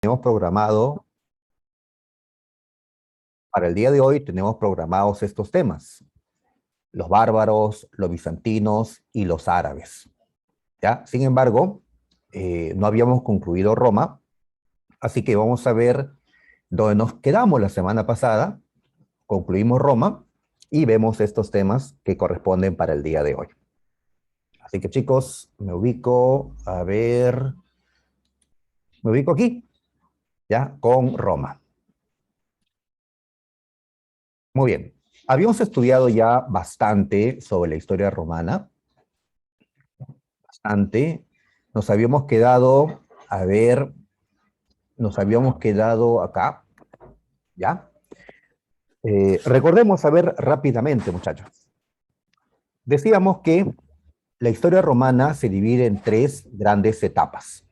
Tenemos programado, para el día de hoy tenemos programados estos temas: los bárbaros, los bizantinos y los árabes. ¿Ya? Sin embargo, no habíamos concluido Roma, así que vamos a ver dónde nos quedamos la semana pasada. Concluimos Roma y vemos estos temas que corresponden para el día de hoy. Así que chicos, me ubico aquí, ¿ya? Con Roma. Muy bien. Habíamos estudiado ya bastante sobre la historia romana, bastante. Nos habíamos quedado, nos habíamos quedado acá, ¿ya? Recordemos, rápidamente, muchachos. Decíamos que la historia romana se divide en tres grandes etapas: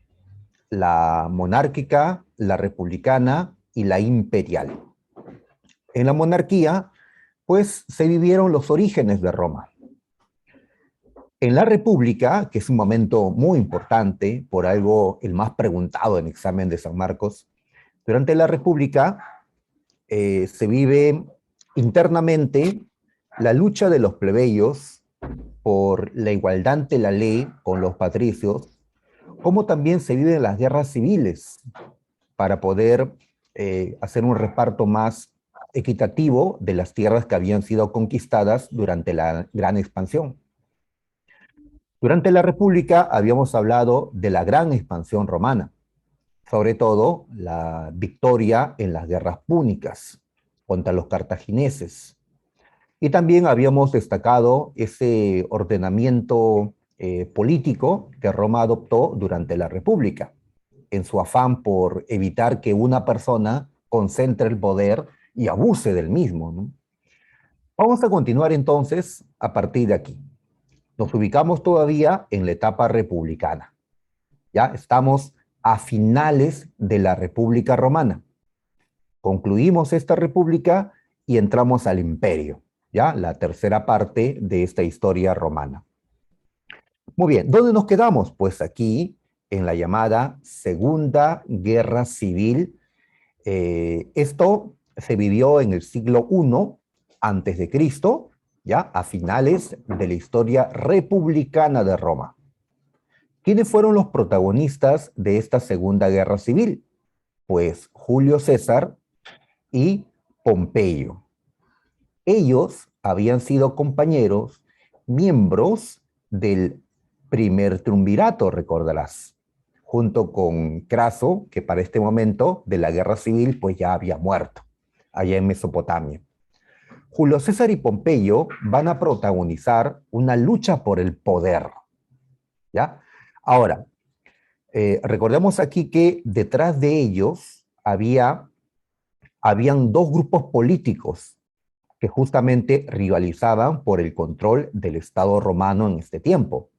la monárquica, la republicana y la imperial. En la monarquía, pues se vivieron los orígenes de Roma. En la República, que es un momento muy importante, por algo el más preguntado en examen de San Marcos, durante la República se vive internamente la lucha de los plebeyos por la igualdad ante la ley con los patricios, como también se viven las guerras civiles para poder hacer un reparto más equitativo de las tierras que habían sido conquistadas durante la gran expansión. Durante la República habíamos hablado de la gran expansión romana, sobre todo la victoria en las guerras púnicas contra los cartagineses. Y también habíamos destacado ese ordenamiento político que Roma adoptó durante la República, en su afán por evitar que una persona concentre el poder y abuse del mismo, ¿no? Vamos a continuar entonces a partir de aquí. Nos ubicamos todavía en la etapa republicana. Ya estamos a finales de la República Romana. Concluimos esta república y entramos al imperio, ya la tercera parte de esta historia romana. Muy bien, ¿dónde nos quedamos? Pues aquí, en la llamada Segunda Guerra Civil. Esto se vivió en el siglo I antes de Cristo, ya a finales de la historia republicana de Roma. ¿Quiénes fueron los protagonistas de esta Segunda Guerra Civil? Pues Julio César y Pompeyo. Ellos habían sido compañeros, miembros del primer triunvirato, recordarás, junto con Craso, que para este momento de la guerra civil pues ya había muerto, allá en Mesopotamia. Julio César y Pompeyo van a protagonizar una lucha por el poder, ¿ya? Ahora, recordemos aquí que detrás de ellos habían dos grupos políticos que justamente rivalizaban por el control del Estado romano en este tiempo.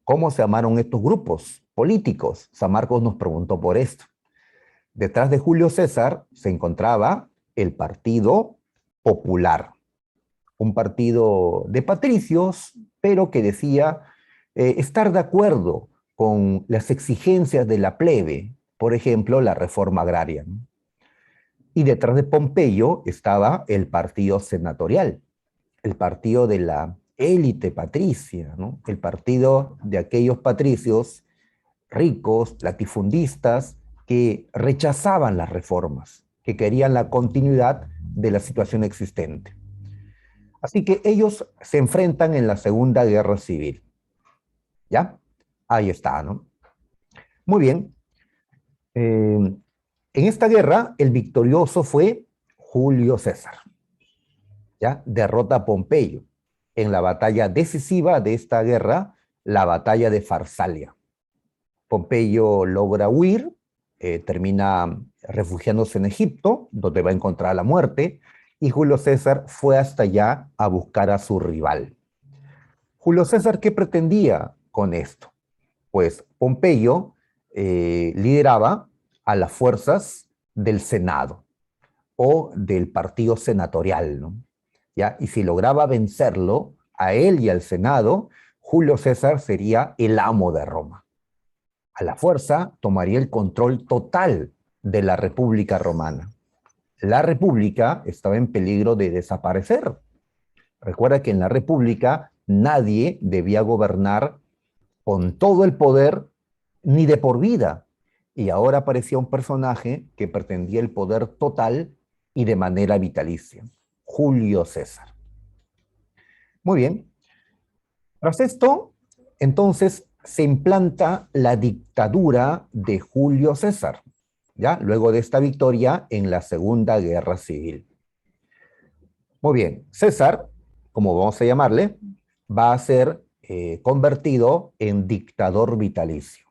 ¿Cómo se llamaron estos grupos políticos? San Marcos nos preguntó por esto. Detrás de Julio César se encontraba el Partido Popular, un partido de patricios, pero que decía estar de acuerdo con las exigencias de la plebe, por ejemplo, la reforma agraria, ¿no? Y detrás de Pompeyo estaba el partido senatorial, el partido de la élite patricia, ¿no? El partido de aquellos patricios ricos, latifundistas, que rechazaban las reformas, que querían la continuidad de la situación existente. Así que ellos se enfrentan en la Segunda Guerra Civil. ¿Ya? Ahí está, ¿no? Muy bien. En esta guerra, el victorioso fue Julio César. ¿Ya? Derrota a Pompeyo en la batalla decisiva de esta guerra, la batalla de Farsalia. Pompeyo logra huir, termina refugiándose en Egipto, donde va a encontrar la muerte, y Julio César fue hasta allá a buscar a su rival. Julio César, ¿qué pretendía con esto? Pues Pompeyo lideraba a las fuerzas del Senado o del partido senatorial, ¿no? ¿Ya? Y si lograba vencerlo, a él y al Senado, Julio César sería el amo de Roma. A la fuerza tomaría el control total de la República Romana. La República estaba en peligro de desaparecer. Recuerda que en la República nadie debía gobernar con todo el poder ni de por vida. Y ahora aparecía un personaje que pretendía el poder total y de manera vitalicia, Julio César. Muy bien. Tras esto, entonces, se implanta la dictadura de Julio César, ¿ya? Luego de esta victoria en la Segunda Guerra Civil. Muy bien, César, como vamos a llamarle, va a ser convertido en dictador vitalicio.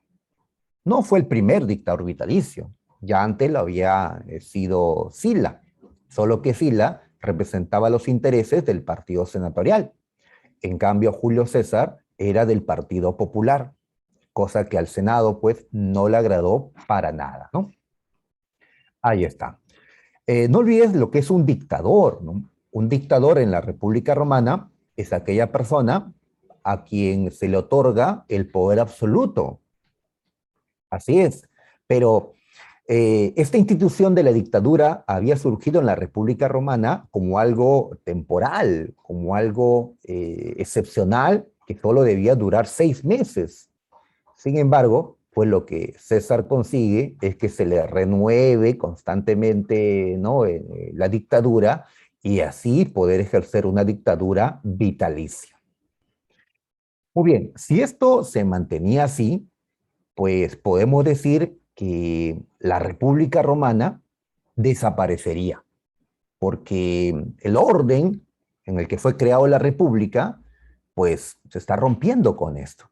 No fue el primer dictador vitalicio, ya antes lo había sido Sila, solo que Sila representaba los intereses del partido senatorial. En cambio, Julio César era del Partido Popular, cosa que al Senado pues no le agradó para nada, ¿no? Ahí está. No olvides lo que es un dictador, ¿no? Un dictador en la República Romana es aquella persona a quien se le otorga el poder absoluto. Así es. Pero esta institución de la dictadura había surgido en la República Romana como algo temporal, como algo excepcional que solo debía durar 6 meses. Sin embargo, pues lo que César consigue es que se le renueve constantemente, ¿no? La dictadura y así poder ejercer una dictadura vitalicia. Muy bien, si esto se mantenía así, pues podemos decir que la República Romana desaparecería, porque el orden en el que fue creado la República, pues se está rompiendo con esto,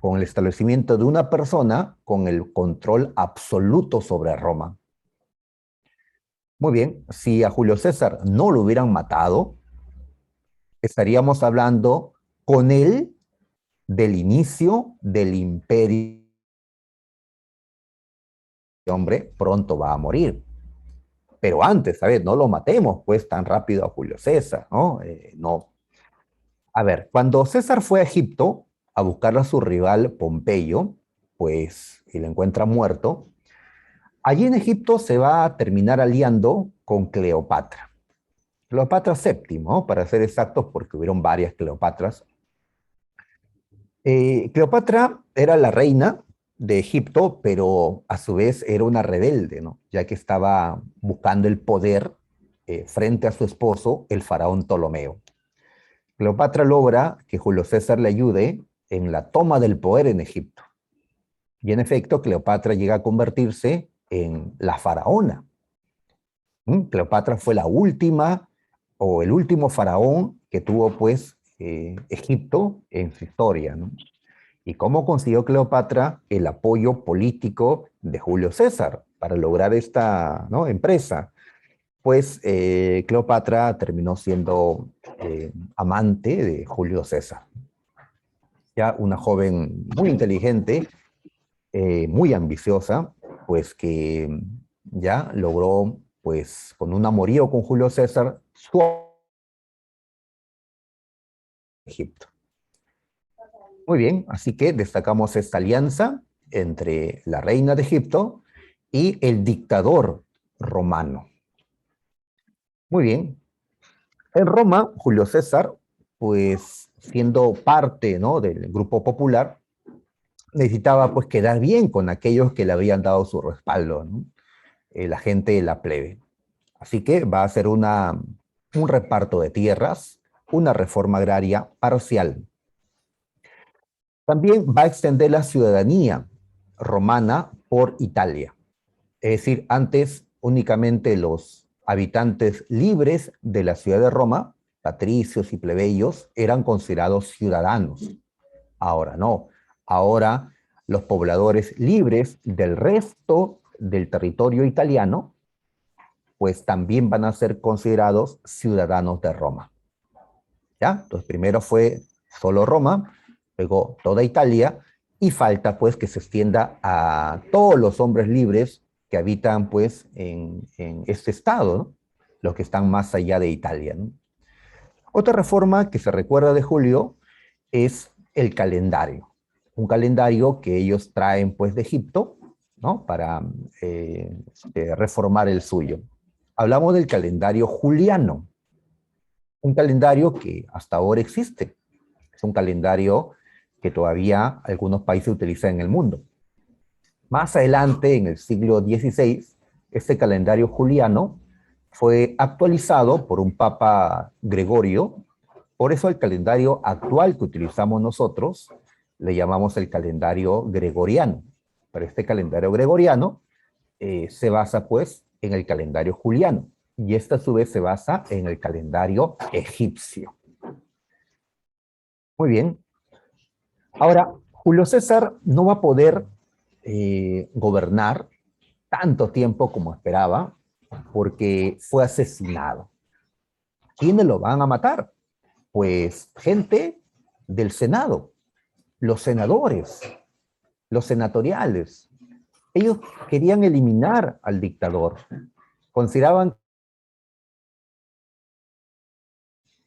con el establecimiento de una persona con el control absoluto sobre Roma. Muy bien, si a Julio César no lo hubieran matado, estaríamos hablando con él del inicio del imperio. Hombre pronto va a morir. Pero antes, ¿sabes? No lo matemos pues tan rápido a Julio César, ¿no? No. A ver, cuando César fue a Egipto a buscar a su rival Pompeyo, pues, y lo encuentra muerto, allí en Egipto se va a terminar aliando con Cleopatra. Cleopatra VII, ¿no? Para ser exactos, porque hubieron varias Cleopatras. Cleopatra era la reina de Egipto, pero a su vez era una rebelde, ¿no? Ya que estaba buscando el poder frente a su esposo, el faraón Ptolomeo. Cleopatra logra que Julio César le ayude en la toma del poder en Egipto. Y en efecto, Cleopatra llega a convertirse en la faraona. Cleopatra fue la última o el último faraón que tuvo pues Egipto en su historia, ¿no? ¿Y cómo consiguió Cleopatra el apoyo político de Julio César para lograr esta, ¿no?, empresa? Pues Cleopatra terminó siendo amante de Julio César. Ya una joven muy inteligente, muy ambiciosa, pues que ya logró, pues con un amorío con Julio César, su Egipto. Muy bien, así que destacamos esta alianza entre la reina de Egipto y el dictador romano. Muy bien. En Roma, Julio César, pues siendo parte, ¿no?, del grupo popular, necesitaba pues quedar bien con aquellos que le habían dado su respaldo, ¿no? La gente de la plebe. Así que va a hacer un reparto de tierras, una reforma agraria parcial. También va a extender la ciudadanía romana por Italia. Es decir, antes únicamente los habitantes libres de la ciudad de Roma, patricios y plebeyos, eran considerados ciudadanos. Ahora no. Ahora los pobladores libres del resto del territorio italiano, pues también van a ser considerados ciudadanos de Roma. ¿Ya? Entonces primero fue solo Roma, luego toda Italia, y falta pues que se extienda a todos los hombres libres que habitan pues en este estado, ¿no?, los que están más allá de Italia, ¿no? Otra reforma que se recuerda de Julio es el calendario. Un calendario que ellos traen pues de Egipto, ¿no? Para reformar el suyo. Hablamos del calendario juliano, un calendario que hasta ahora existe. Es un calendario que todavía algunos países utilizan en el mundo. Más adelante, en el siglo XVI, este calendario juliano fue actualizado por un papa Gregorio. Por eso el calendario actual que utilizamos nosotros le llamamos el calendario gregoriano. Pero este calendario gregoriano se basa pues en el calendario juliano y este a su vez se basa en el calendario egipcio. Muy bien. Ahora, Julio César no va a poder gobernar tanto tiempo como esperaba porque fue asesinado. ¿Quiénes lo van a matar? Pues gente del Senado, los senadores, los senatoriales. Ellos querían eliminar al dictador. Consideraban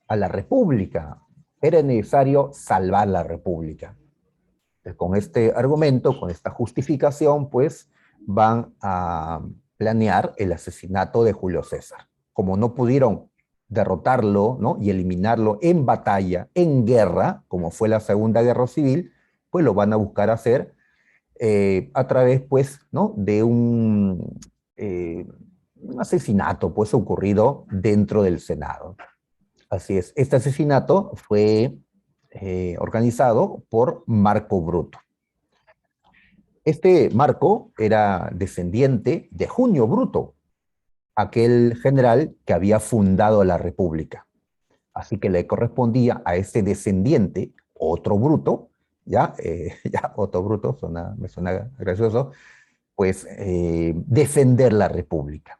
a la república. Era necesario salvar la república. Con este argumento, con esta justificación, pues van a planear el asesinato de Julio César. Como no pudieron derrotarlo, ¿no? Y eliminarlo en batalla, en guerra, como fue la Segunda Guerra Civil, pues lo van a buscar hacer a través, pues, ¿no? De un asesinato, pues, ocurrido dentro del Senado. Así es, este asesinato fue organizado por Marco Bruto. Este Marco era descendiente de Junio Bruto, aquel general que había fundado la República. Así que le correspondía a ese descendiente, otro Bruto, ya, ya otro Bruto, me suena gracioso, pues defender la República.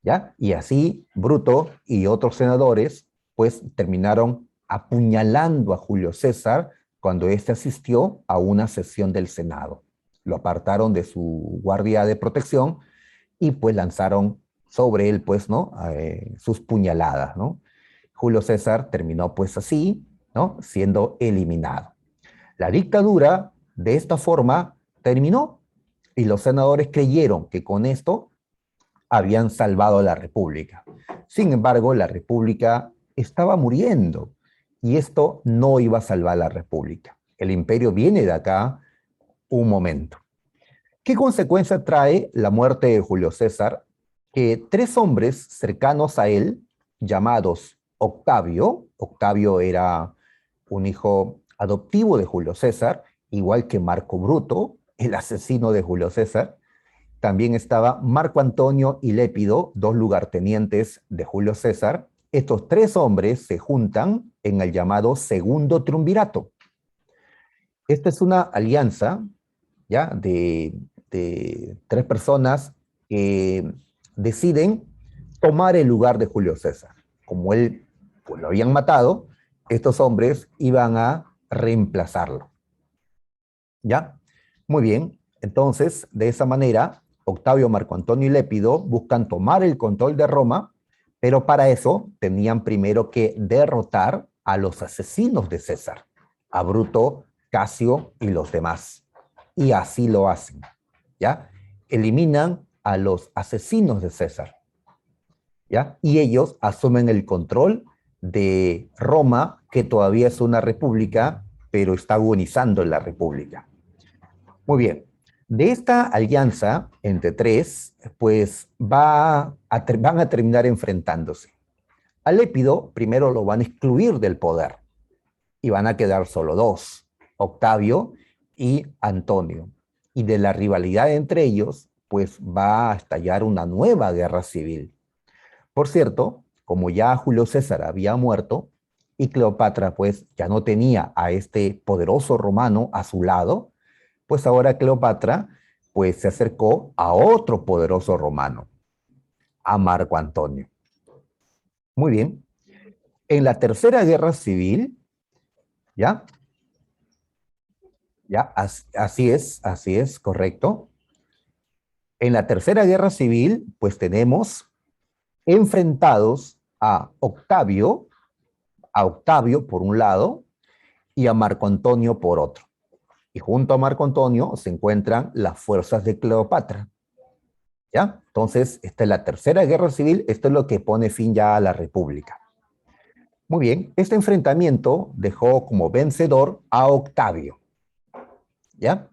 ¿Ya? Y así Bruto y otros senadores pues terminaron apuñalando a Julio César cuando éste asistió a una sesión del Senado. Lo apartaron de su guardia de protección y pues lanzaron sobre él pues, ¿no? Sus puñaladas, ¿no? Julio César terminó pues así, ¿no? Siendo eliminado. La dictadura de esta forma terminó y los senadores creyeron que con esto habían salvado a la República. Sin embargo, la República estaba muriendo y esto no iba a salvar a la República. El imperio viene de acá un momento. ¿Qué consecuencia trae la muerte de Julio César? Que tres hombres cercanos a él, llamados Octavio era un hijo adoptivo de Julio César, igual que Marco Bruto, el asesino de Julio César. También estaba Marco Antonio y Lépido, dos lugartenientes de Julio César. Estos tres hombres se juntan en el llamado Segundo Triunvirato. Esta es una alianza, ¿ya? De tres personas que deciden tomar el lugar de Julio César. Como él pues, lo habían matado, estos hombres iban a reemplazarlo. ¿Ya? Muy bien. Entonces, de esa manera, Octavio, Marco Antonio y Lépido buscan tomar el control de Roma, pero para eso tenían primero que derrotar a los asesinos de César, a Bruto, Casio y los demás. Y así lo hacen, ¿ya? Eliminan a los asesinos de César, ¿ya? Y ellos asumen el control de Roma, que todavía es una república, pero está agonizando en la república. Muy bien. De esta alianza entre tres, pues van a terminar enfrentándose. A Lépido primero lo van a excluir del poder y van a quedar solo dos, Octavio y Antonio. Y de la rivalidad entre ellos, pues va a estallar una nueva guerra civil. Por cierto, como ya Julio César había muerto y Cleopatra pues ya no tenía a este poderoso romano a su lado, pues ahora Cleopatra pues se acercó a otro poderoso romano, a Marco Antonio. Muy bien. En la Tercera Guerra Civil, ¿ya? ¿Ya? Así es, correcto. En la Tercera Guerra Civil, pues tenemos enfrentados a Octavio por un lado y a Marco Antonio por otro. Y junto a Marco Antonio se encuentran las fuerzas de Cleopatra. ¿Ya? Entonces, esta es la tercera guerra civil, esto es lo que pone fin ya a la República. Muy bien, este enfrentamiento dejó como vencedor a Octavio. ¿Ya?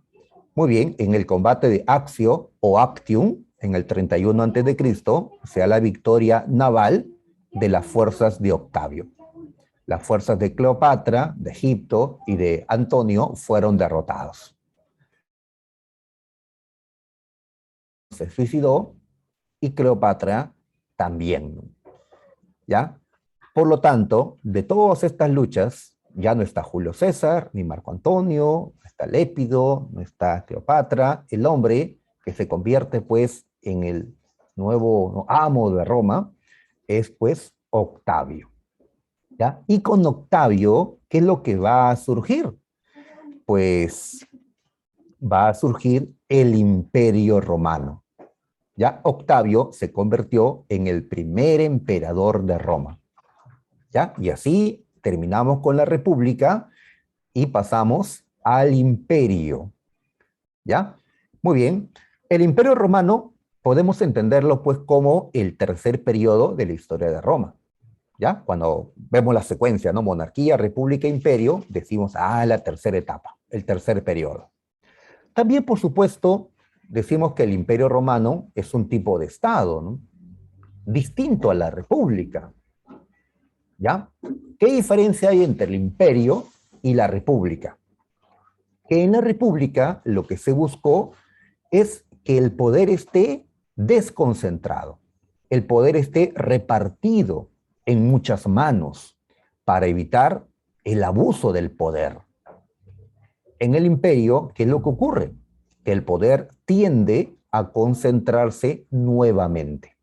Muy bien, en el combate de Accio o Actium, en el 31 a.C., se da la victoria naval de las fuerzas de Octavio. Las fuerzas de Cleopatra, de Egipto y de Antonio fueron derrotados. Se suicidó y Cleopatra también. ¿Ya? Por lo tanto, de todas estas luchas, ya no está Julio César, ni Marco Antonio, no está Lépido, no está Cleopatra, el hombre que se convierte pues en el nuevo amo de Roma es pues Octavio. ¿Ya? Y con Octavio, ¿qué es lo que va a surgir? Pues va a surgir el Imperio Romano. Ya Octavio se convirtió en el primer emperador de Roma. ¿Ya? Y así terminamos con la República y pasamos al Imperio. ¿Ya? Muy bien. El Imperio Romano podemos entenderlo pues como el tercer periodo de la historia de Roma. ¿Ya? Cuando vemos la secuencia, ¿no? Monarquía, República, Imperio, decimos, la tercera etapa, el tercer periodo. También, por supuesto, decimos que el Imperio Romano es un tipo de Estado, ¿no? Distinto a la República. ¿Ya? ¿Qué diferencia hay entre el imperio y la república? Que en la república lo que se buscó es que el poder esté desconcentrado, el poder esté repartido en muchas manos para evitar el abuso del poder. En el imperio, ¿qué es lo que ocurre? Que el poder tiende a concentrarse nuevamente.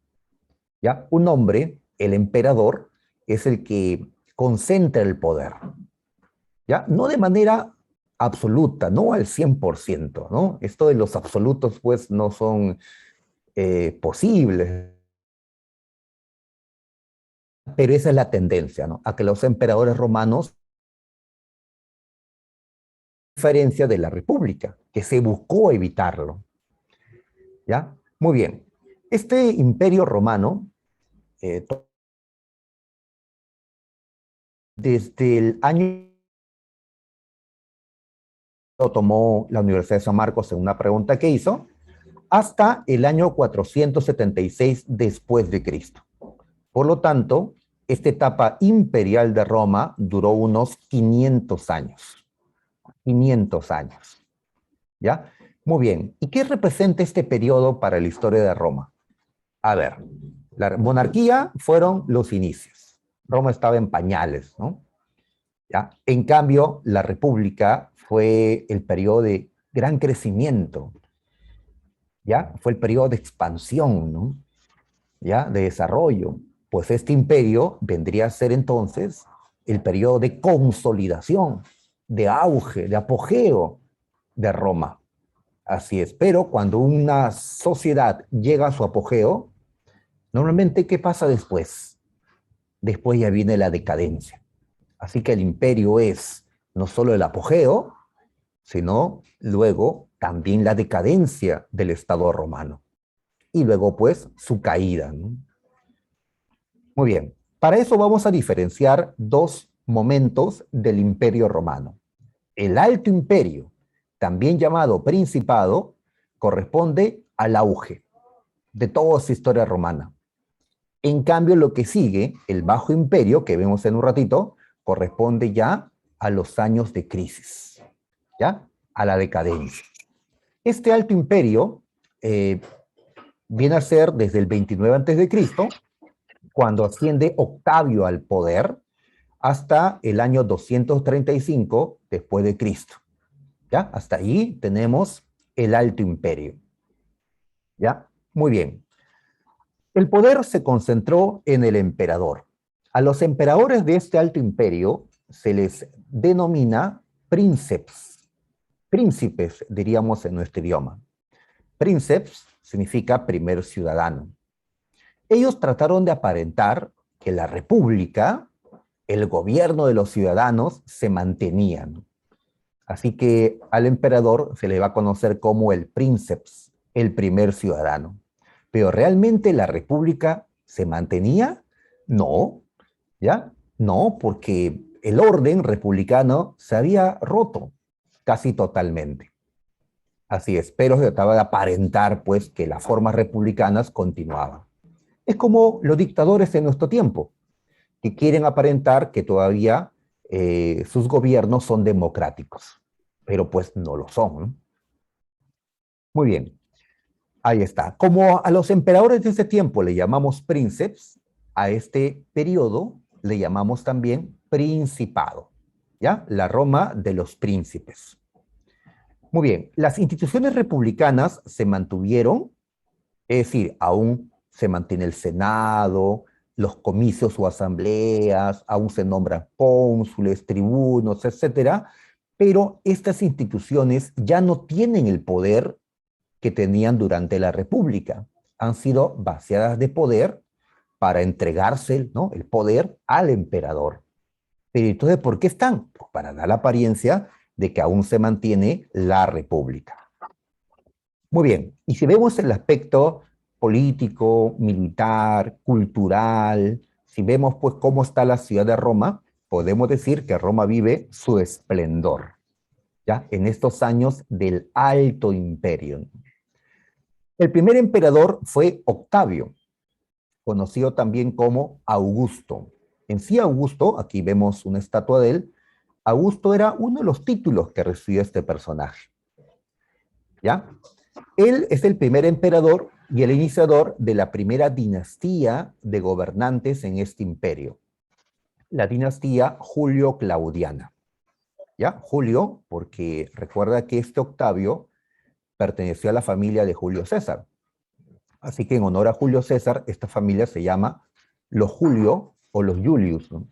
¿Ya? Un hombre, el emperador, es el que concentra el poder, ¿ya? No de manera absoluta, no al 100%, ¿no? Esto de los absolutos, pues, no son posibles, pero esa es la tendencia, ¿no? A que los emperadores romanos, a diferencia de la república, que se buscó evitarlo, ¿ya? Muy bien. Este imperio romano, eh, desde el año lo tomó la Universidad de San Marcos en una pregunta que hizo, hasta el año 476 después de Cristo. Por lo tanto, esta etapa imperial de Roma duró unos 500 años. 500 años. ¿Ya? Muy bien. ¿Y qué representa este periodo para la historia de Roma? A ver, la monarquía fueron los inicios. Roma estaba en pañales, ¿no? ¿Ya? En cambio, la república fue el periodo de gran crecimiento, ¿ya? Fue el periodo de expansión, ¿no? ¿Ya? De desarrollo. Pues este imperio vendría a ser entonces el periodo de consolidación, de auge, de apogeo de Roma. Así es. Pero cuando una sociedad llega a su apogeo, normalmente, ¿qué pasa después? Después ya viene la decadencia. Así que el imperio es no solo el apogeo, sino luego también la decadencia del Estado romano. Y luego, pues, su caída, ¿no? Muy bien. Para eso vamos a diferenciar dos momentos del Imperio Romano. El Alto Imperio, también llamado Principado, corresponde al auge de toda su historia romana. En cambio, lo que sigue, el Bajo Imperio, que vemos en un ratito, corresponde ya a los años de crisis, ¿ya? A la decadencia. Este Alto Imperio viene a ser desde el 29 a.C., cuando asciende Octavio al poder, hasta el año 235 después de Cristo. ¿Ya? Hasta ahí tenemos el Alto Imperio. ¿Ya? Muy bien. El poder se concentró en el emperador. A los emperadores de este Alto Imperio se les denomina príncipes. Príncipes, diríamos en nuestro idioma. Princeps significa primer ciudadano. Ellos trataron de aparentar que la república, el gobierno de los ciudadanos, se mantenían. Así que al emperador se le va a conocer como el princeps, el primer ciudadano. Pero ¿realmente la república se mantenía? No, ¿ya? No, porque el orden republicano se había roto casi totalmente. Así es, pero se trataba de aparentar, pues, que las formas republicanas continuaban. Es como los dictadores en nuestro tiempo, que quieren aparentar que todavía sus gobiernos son democráticos, pero pues no lo son, ¿no? Muy bien, ahí está. Como a los emperadores de ese tiempo le llamamos princeps, a este periodo le llamamos también principado, ¿ya? La Roma de los príncipes. Muy bien, las instituciones republicanas se mantuvieron, es decir, aún se mantiene el Senado, los comicios o asambleas, aún se nombran cónsules, tribunos, etcétera, pero estas instituciones ya no tienen el poder que tenían durante la República. Han sido vaciadas de poder para entregarse, ¿no?, el poder al emperador. Pero entonces, ¿por qué están? Pues para dar la apariencia de que aún se mantiene la República. Muy bien, y si vemos el aspecto político, militar, cultural, si vemos pues cómo está la ciudad de Roma, podemos decir que Roma vive su esplendor, ¿ya? En estos años del Alto Imperio. El primer emperador fue Octavio, conocido también como Augusto. En sí, Augusto, aquí vemos una estatua de él, Augusto era uno de los títulos que recibió este personaje, ¿ya? Él es el primer emperador y el iniciador de la primera dinastía de gobernantes en este imperio, la dinastía Julio-Claudiana. ¿Ya? Julio, porque recuerda que este Octavio perteneció a la familia de Julio César. Así que en honor a Julio César, esta familia se llama los Julio o los Julius, ¿no?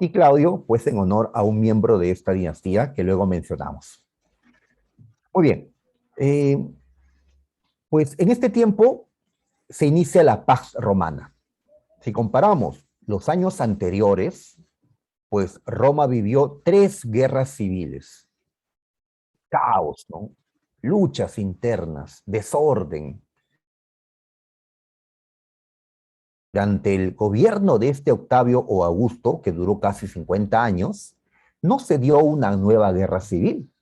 Y Claudio, pues en honor a un miembro de esta dinastía que luego mencionamos. Muy bien. Pues en este tiempo se inicia la Pax Romana. Si comparamos los años anteriores, pues Roma vivió 3 guerras civiles, caos, ¿no? Luchas internas, desorden. Durante el gobierno de este Octavio o Augusto, que duró casi 50 años, no se dio una nueva guerra civil.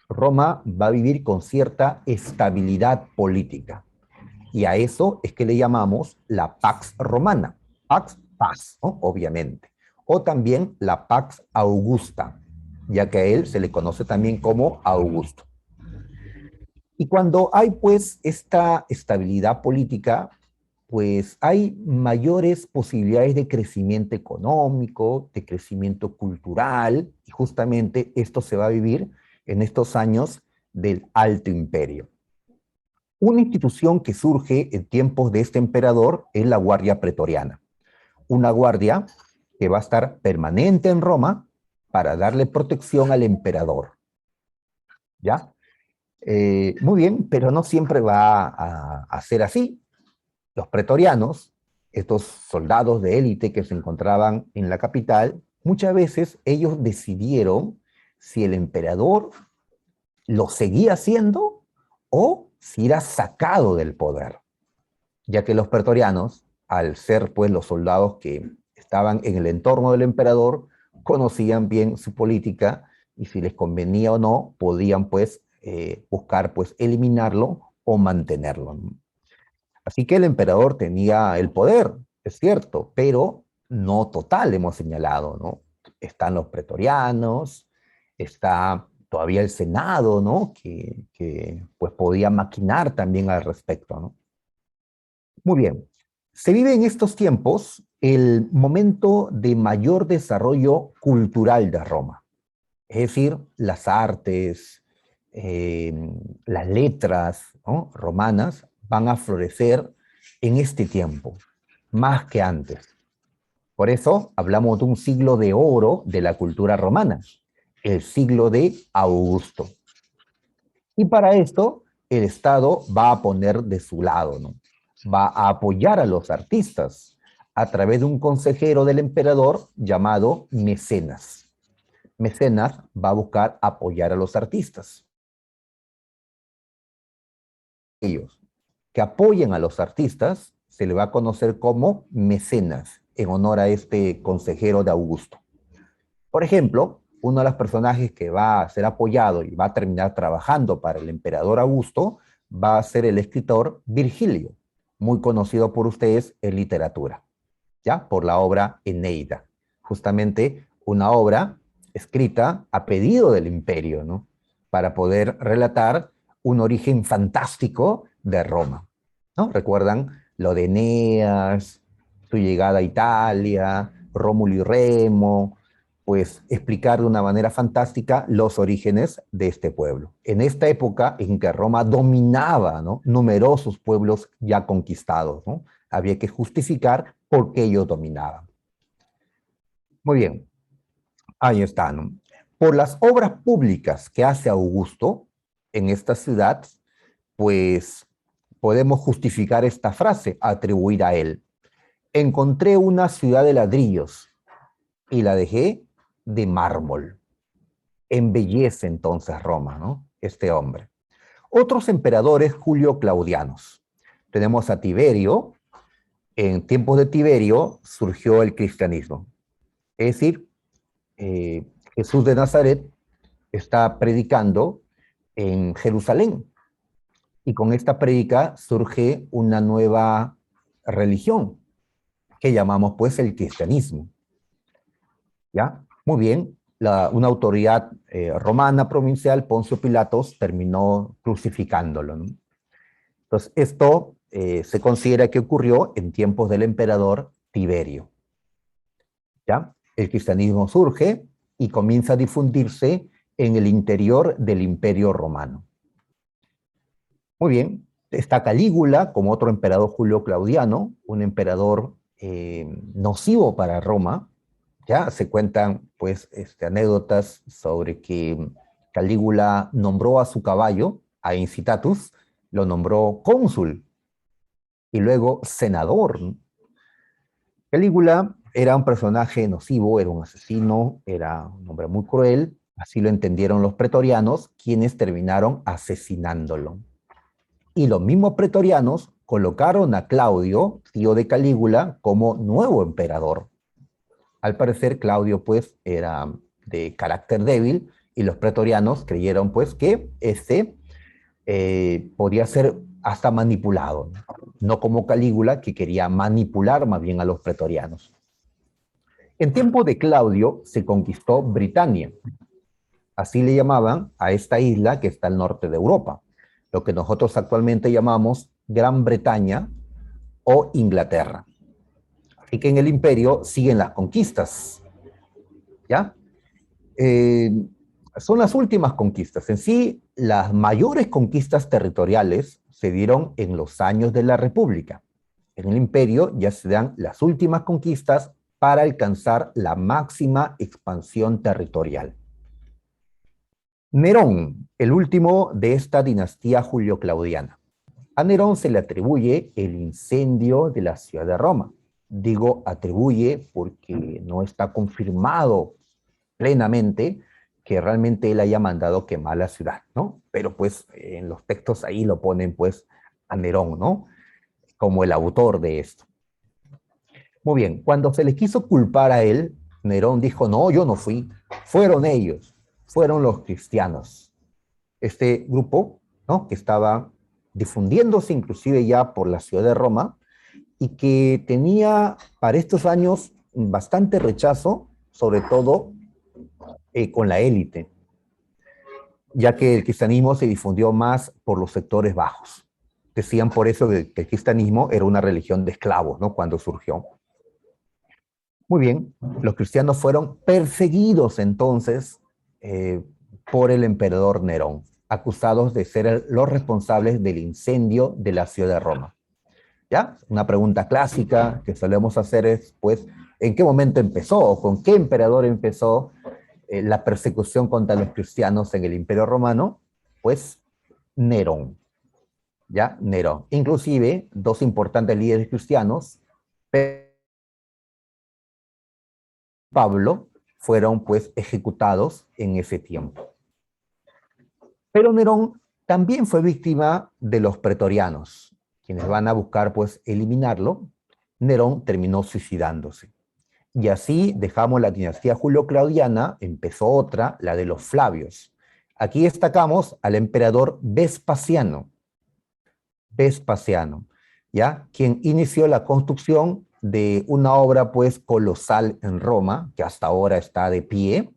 Roma va a vivir con cierta estabilidad política. Y a eso es que le llamamos la Pax Romana. Pax, paz, ¿no?, obviamente. O también la Pax Augusta, ya que a él se le conoce también como Augusto. Y cuando hay pues esta estabilidad política, pues hay mayores posibilidades de crecimiento económico, de crecimiento cultural, y justamente esto se va a vivir en estos años del Alto Imperio. Una institución que surge en tiempos de este emperador es la Guardia Pretoriana. Una guardia que va a estar permanente en Roma para darle protección al emperador. ¿Ya? Muy bien, pero no siempre va a ser así. Los pretorianos, estos soldados de élite que se encontraban en la capital, muchas veces ellos decidieron si el emperador lo seguía haciendo o si era sacado del poder, ya que los pretorianos, al ser pues los soldados que estaban en el entorno del emperador, conocían bien su política y si les convenía o no, podían pues buscar pues eliminarlo o mantenerlo. Así que el emperador tenía el poder, es cierto, pero no total, hemos señalado, ¿no? Están los pretorianos, está todavía el Senado, ¿no? Que pues podía maquinar también al respecto, ¿no? Muy bien. Se vive en estos tiempos el momento de mayor desarrollo cultural de Roma. Es decir, las artes, las letras, ¿no?, romanas van a florecer en este tiempo, más que antes. Por eso hablamos de un siglo de oro de la cultura romana, el siglo de Augusto. Y para esto, el Estado va a poner de su lado, ¿no? Va a apoyar a los artistas a través de un consejero del emperador llamado Mecenas. mecenas va a buscar apoyar a los artistas. Ellos que apoyen a los artistas se le va a conocer como mecenas, en honor a este consejero de Augusto. Por ejemplo, uno de los personajes que va a ser apoyado y va a terminar trabajando para el emperador Augusto va a ser el escritor Virgilio, muy conocido por ustedes en literatura, ¿ya? Por la obra Eneida, justamente una obra escrita a pedido del imperio, ¿no? Para poder relatar un origen fantástico de Roma, ¿no? ¿Recuerdan lo de Eneas, su llegada a Italia, Rómulo y Remo? Pues explicar de una manera fantástica los orígenes de este pueblo. En esta época en que Roma dominaba, ¿no?, numerosos pueblos ya conquistados, ¿no? Había que justificar por qué ellos dominaban. Muy bien, ahí está, ¿no? Por las obras públicas que hace Augusto en esta ciudad, pues podemos justificar esta frase, atribuir a él. Encontré una ciudad de ladrillos y la dejé de mármol. Embellece entonces Roma, ¿no? Este hombre. Otros emperadores Julio Claudianos. Tenemos a Tiberio. En tiempos de Tiberio surgió el cristianismo. Es decir, Jesús de Nazaret está predicando en Jerusalén y con esta predica surge una nueva religión que llamamos pues el cristianismo. ¿Ya? Muy bien, una autoridad romana provincial, Poncio Pilatos, terminó crucificándolo, ¿no? Entonces, esto se considera que ocurrió en tiempos del emperador Tiberio. ¿Ya? El cristianismo surge y comienza a difundirse en el interior del Imperio Romano. Muy bien, está Calígula como otro emperador Julio Claudiano, un emperador nocivo para Roma. Ya se cuentan pues anécdotas sobre que Calígula nombró a su caballo, a Incitatus, lo nombró cónsul y luego senador. Calígula era un personaje nocivo, era un asesino, era un hombre muy cruel, así lo entendieron los pretorianos, quienes terminaron asesinándolo. Y los mismos pretorianos colocaron a Claudio, tío de Calígula, como nuevo emperador. Al parecer, Claudio, pues, era de carácter débil y los pretorianos creyeron, pues, que podía ser hasta manipulado, no como Calígula, que quería manipular más bien a los pretorianos. En tiempo de Claudio se conquistó Britania. Así le llamaban a esta isla que está al norte de Europa, lo que nosotros actualmente llamamos Gran Bretaña o Inglaterra. Así que en el imperio siguen las conquistas, ¿ya? Son las últimas conquistas. En sí, las mayores conquistas territoriales se dieron en los años de la República. En el imperio ya se dan las últimas conquistas para alcanzar la máxima expansión territorial. Nerón, el último de esta dinastía julio-claudiana. A Nerón se le atribuye el incendio de la ciudad de Roma. Digo atribuye porque no está confirmado plenamente que realmente él haya mandado quemar la ciudad, ¿no? Pero pues en los textos ahí lo ponen pues a Nerón, ¿no? Como el autor de esto. Muy bien, cuando se le quiso culpar a él, Nerón dijo, no, yo no fui, fueron ellos, fueron los cristianos. Este grupo, ¿no?, que estaba difundiéndose inclusive ya por la ciudad de Roma y que tenía para estos años bastante rechazo, sobre todo con la élite, ya que el cristianismo se difundió más por los sectores bajos. Decían por eso que el cristianismo era una religión de esclavos, ¿no?, cuando surgió. Muy bien, los cristianos fueron perseguidos entonces por el emperador Nerón, acusados de ser los responsables del incendio de la ciudad de Roma. ¿Ya? Una pregunta clásica que solemos hacer es, pues, ¿en qué momento empezó o con qué emperador empezó la persecución contra los cristianos en el Imperio Romano? Pues Nerón, ¿ya? Nerón. Inclusive, dos importantes líderes cristianos, Pablo, fueron pues ejecutados en ese tiempo. Pero Nerón también fue víctima de los pretorianos, quienes van a buscar pues eliminarlo. Nerón terminó suicidándose. Y así dejamos la dinastía Julio-Claudiana, empezó otra, la de los Flavios. Aquí destacamos al emperador Vespasiano. Vespasiano, ¿ya? Quien inició la construcción de una obra pues colosal en Roma, que hasta ahora está de pie,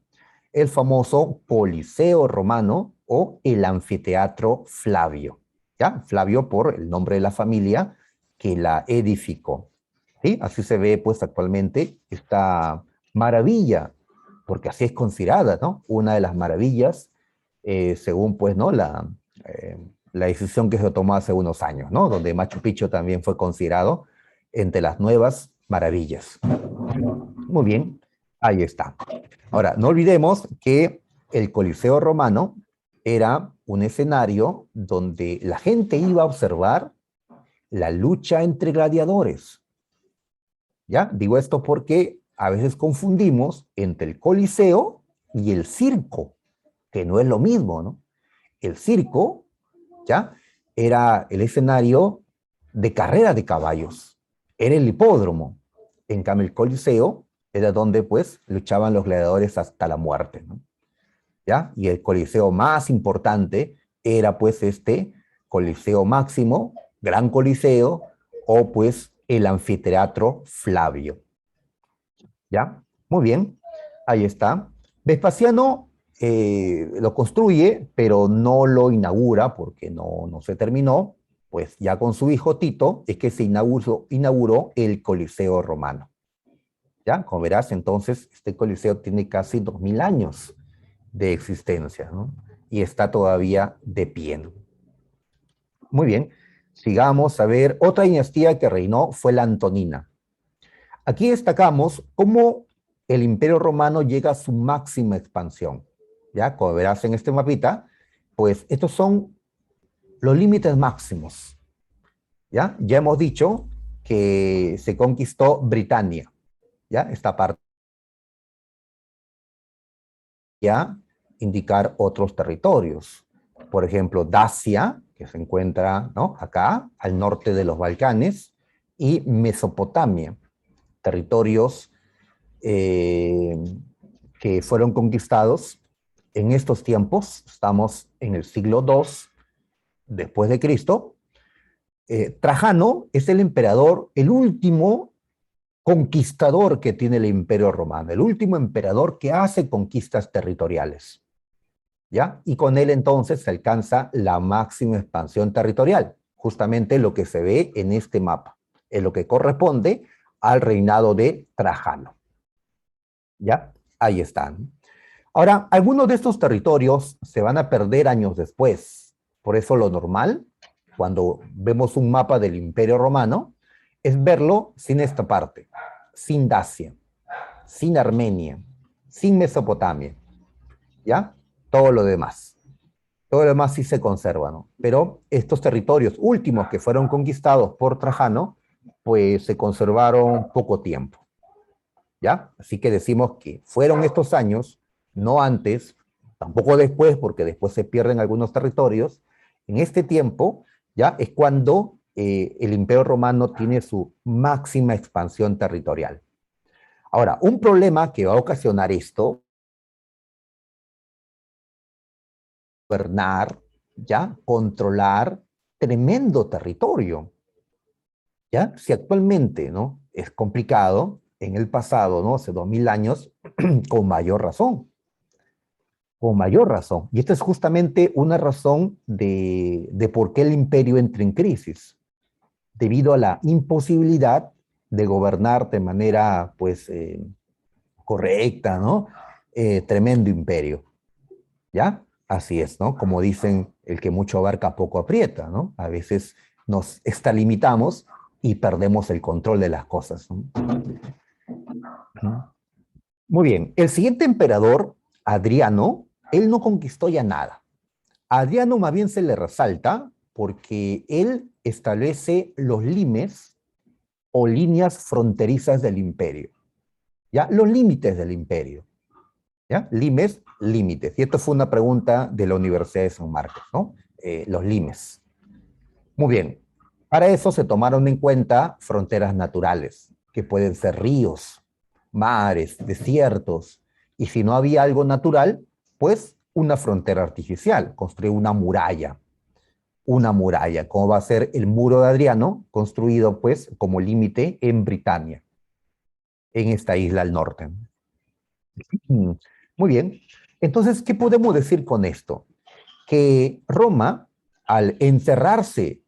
el famoso Coliseo Romano o el Anfiteatro Flavio, ¿ya? Flavio por el nombre de la familia que la edificó, ¿sí? Así se ve pues actualmente esta maravilla, porque así es considerada, ¿no? Una de las maravillas, según pues, ¿no? La decisión que se tomó hace unos años, ¿no? Donde Machu Picchu también fue considerado entre las nuevas maravillas. Muy bien, ahí está. Ahora, no olvidemos que el Coliseo Romano era un escenario donde la gente iba a observar la lucha entre gladiadores. ¿Ya? Digo esto porque a veces confundimos entre el Coliseo y el circo, que no es lo mismo, ¿no? El circo, ¿ya? Era el escenario de carrera de caballos, era el hipódromo. En cambio, el Coliseo era donde, pues, luchaban los gladiadores hasta la muerte, ¿no? ¿Ya? Y el Coliseo más importante era, pues, este Coliseo Máximo, Gran Coliseo, o, pues, el Anfiteatro Flavio. ¿Ya? Muy bien, ahí está. Vespasiano lo construye, pero no lo inaugura porque no se terminó. Pues ya con su hijo Tito es que se inauguró el Coliseo Romano. ¿Ya? Como verás, entonces, este Coliseo tiene casi 2000 años de existencia, ¿no? Y está todavía de pie, ¿no? Muy bien, sigamos a ver. Otra dinastía que reinó fue la Antonina. Aquí destacamos cómo el Imperio Romano llega a su máxima expansión. ¿Ya? Como verás en este mapita, pues estos son los límites máximos. ¿Ya? Ya hemos dicho que se conquistó Britania. ¿Ya? Esta parte ya indicar otros territorios. Por ejemplo, Dacia, que se encuentra, ¿no?, acá, al norte de los Balcanes, y Mesopotamia, territorios que fueron conquistados en estos tiempos. Estamos en el siglo II después de Cristo. Trajano es el emperador, el último conquistador que tiene el Imperio Romano, el último emperador que hace conquistas territoriales, ¿ya? Y con él entonces se alcanza la máxima expansión territorial, justamente lo que se ve en este mapa, es lo que corresponde al reinado de Trajano. ¿Ya? Ahí están. Ahora, algunos de estos territorios se van a perder años después. Por eso lo normal, cuando vemos un mapa del Imperio Romano, es verlo sin esta parte, sin Dacia, sin Armenia, sin Mesopotamia, ¿ya? Todo lo demás. Todo lo demás sí se conserva, ¿no? Pero estos territorios últimos que fueron conquistados por Trajano, pues se conservaron poco tiempo. ¿Ya? Así que decimos que fueron estos años, no antes, tampoco después, porque después se pierden algunos territorios. En este tiempo, ¿ya?, es cuando el Imperio Romano tiene su máxima expansión territorial. Ahora, un problema que va a ocasionar esto, gobernar, ¿ya?, controlar tremendo territorio. ¿Ya? Si actualmente, ¿no?, es complicado, en el pasado, ¿no?, hace 2000 años, con mayor razón. Con mayor razón. Y esta es justamente una razón de por qué el imperio entra en crisis, debido a la imposibilidad de gobernar de manera, pues, correcta, ¿no? Tremendo imperio. ¿Ya? Así es, ¿no? Como dicen, el que mucho abarca poco aprieta, ¿no? A veces nos extralimitamos y perdemos el control de las cosas, ¿no? Muy bien, el siguiente emperador, Adriano, él no conquistó ya nada. A Adriano más bien se le resalta porque él establece los limes o líneas fronterizas del imperio, ¿ya? Los límites del imperio. ¿Ya? Limes, límites. Y esto fue una pregunta de la Universidad de San Marcos, ¿no? Los limes. Muy bien. Para eso se tomaron en cuenta fronteras naturales, que pueden ser ríos, mares, desiertos. Y si no había algo natural, pues una frontera artificial, construir una muralla, como va a ser el muro de Adriano, construido pues como límite en Britania, en esta isla al norte. Mm, Muy bien. Entonces, ¿qué podemos decir con esto? Que Roma, al encerrarse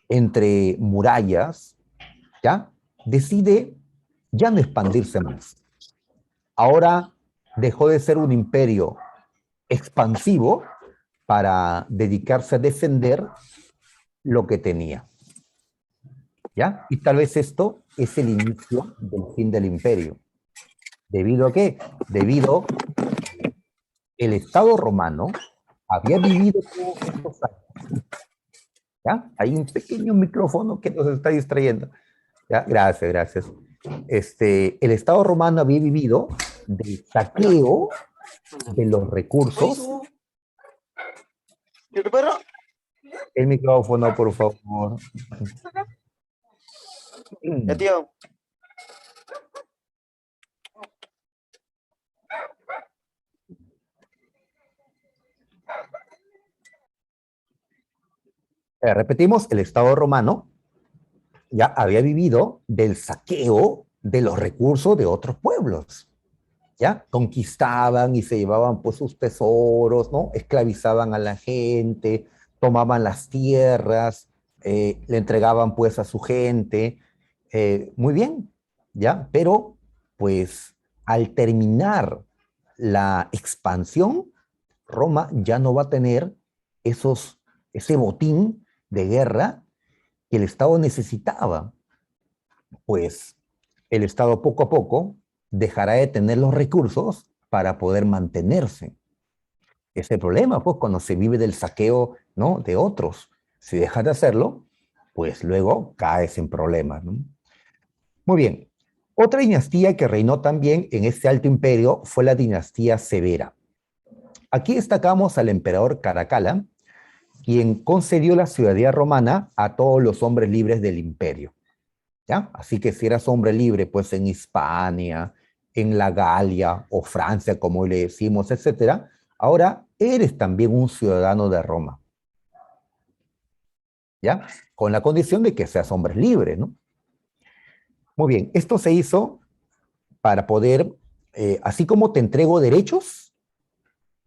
entre murallas, ¿ya? Decide ya no expandirse más. Ahora dejó de ser un imperio expansivo para dedicarse a defender lo que tenía, ¿ya? Y tal vez esto es el inicio del fin del imperio. ¿Debido a qué? Debido el Estado romano había vivido todos estos años, ¿ya? Hay un pequeño micrófono que nos está distrayendo. ¿Ya? Gracias, gracias. El Estado romano había vivido del saqueo de los recursos. El micrófono, por favor. Ya, tío. Repetimos, el Estado romano ya había vivido del saqueo de los recursos de otros pueblos. ¿Ya? Conquistaban y se llevaban pues sus tesoros, ¿no? Esclavizaban a la gente, tomaban las tierras, le entregaban pues a su gente. Muy bien, ¿ya? Pero pues al terminar la expansión, Roma ya no va a tener ese botín de guerra que el Estado necesitaba. Pues el Estado poco a poco dejará de tener los recursos para poder mantenerse. Ese es el problema, pues, cuando se vive del saqueo, ¿no? De otros. Si dejas de hacerlo, pues luego caes en problemas, ¿no? Muy bien. Otra dinastía que reinó también en este alto imperio fue la dinastía Severa. Aquí destacamos al emperador Caracalla, quien concedió la ciudadanía romana a todos los hombres libres del imperio. ¿Ya? Así que si eras hombre libre, pues en Hispania, en la Galia o Francia, como le decimos, etcétera, ahora eres también un ciudadano de Roma, ¿ya? Con la condición de que seas hombre libre, ¿no? Muy bien, esto se hizo para poder, así como te entrego derechos,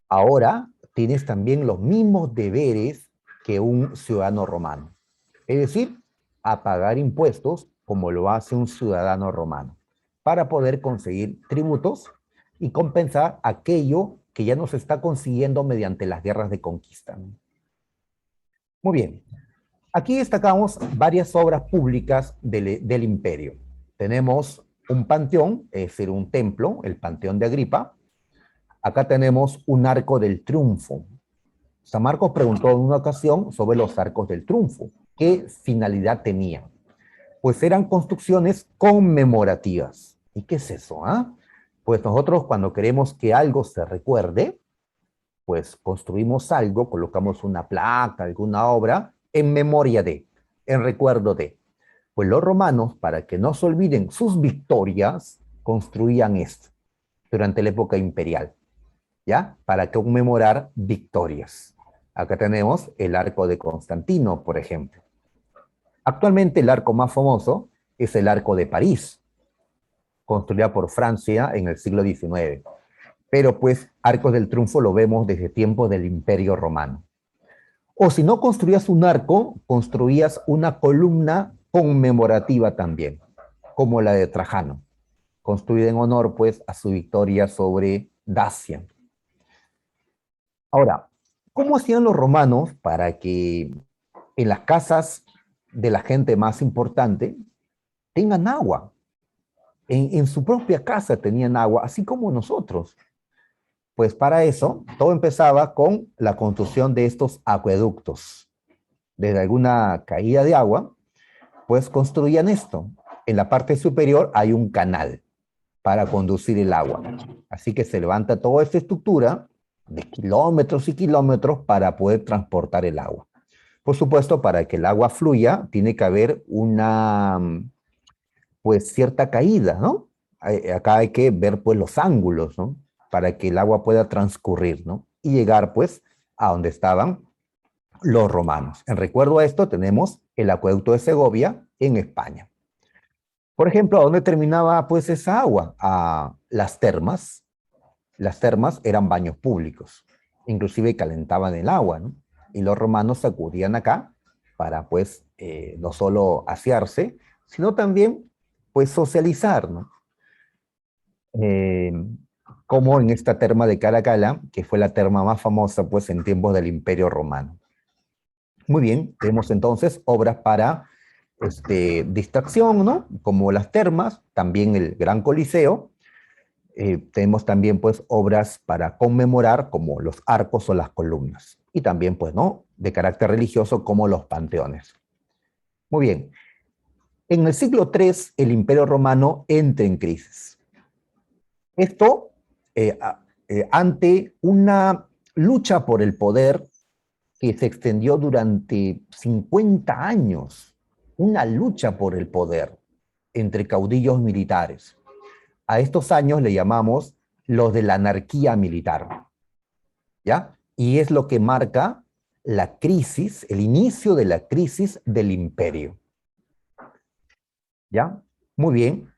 ahora tienes también los mismos deberes que un ciudadano romano. Es decir, a pagar impuestos como lo hace un ciudadano romano, para poder conseguir tributos y compensar aquello que ya no se está consiguiendo mediante las guerras de conquista. Muy bien, aquí destacamos varias obras públicas del imperio. Tenemos un panteón, es decir, un templo, el Panteón de Agripa. Acá tenemos un arco del triunfo. San Marcos preguntó en una ocasión sobre los arcos del triunfo. ¿Qué finalidad tenían? Pues eran construcciones conmemorativas. ¿Y qué es eso? Pues nosotros cuando queremos que algo se recuerde, pues construimos algo, colocamos una placa, alguna obra, en memoria de, en recuerdo de. Pues los romanos, para que no se olviden sus victorias, construían esto durante la época imperial, ¿ya? Para conmemorar victorias. Acá tenemos el arco de Constantino, por ejemplo. Actualmente el arco más famoso es el arco de París, construida por Francia en el siglo XIX. Pero pues arcos del triunfo lo vemos desde tiempos del Imperio Romano. O si no construías un arco, construías una columna conmemorativa también, como la de Trajano, construida en honor pues a su victoria sobre Dacia. Ahora, ¿cómo hacían los romanos para que en las casas de la gente más importante tengan agua? En su propia casa tenían agua, así como nosotros. Pues para eso, todo empezaba con la construcción de estos acueductos. Desde alguna caída de agua, pues construían esto. En la parte superior hay un canal. para conducir el agua. Así que se levanta toda esta estructura de kilómetros y kilómetros para poder transportar el agua. Por supuesto, para que el agua fluya, tiene que haber una, pues, cierta caída, ¿no? Acá hay que ver, pues, los ángulos, ¿no? Para que el agua pueda transcurrir, ¿no? Y llegar, pues, a donde estaban los romanos. En recuerdo a esto, tenemos el acueducto de Segovia en España. Por ejemplo, ¿a dónde terminaba, pues, esa agua? A las termas. Las termas eran baños públicos, inclusive calentaban el agua, ¿no? Y los romanos acudían acá para, pues, no solo asearse, sino también, pues, socializar, ¿no? Eh, Como en esta terma de Caracalla, que fue la terma más famosa, pues, en tiempos del Imperio Romano. Muy bien, tenemos entonces obras para distracción, ¿no? Como las termas, también el Gran Coliseo. Tenemos también, pues, obras para conmemorar, como los arcos o las columnas. Y también, pues, ¿no? De carácter religioso, como los panteones. Muy bien. En el siglo III, el Imperio Romano entra en crisis. Esto ante una lucha por el poder que se extendió durante 50 años. Una lucha por el poder entre caudillos militares. A estos años le llamamos los de la anarquía militar, ¿ya? Y es lo que marca la crisis, el inicio de la crisis del imperio, ¿ya? Muy bien,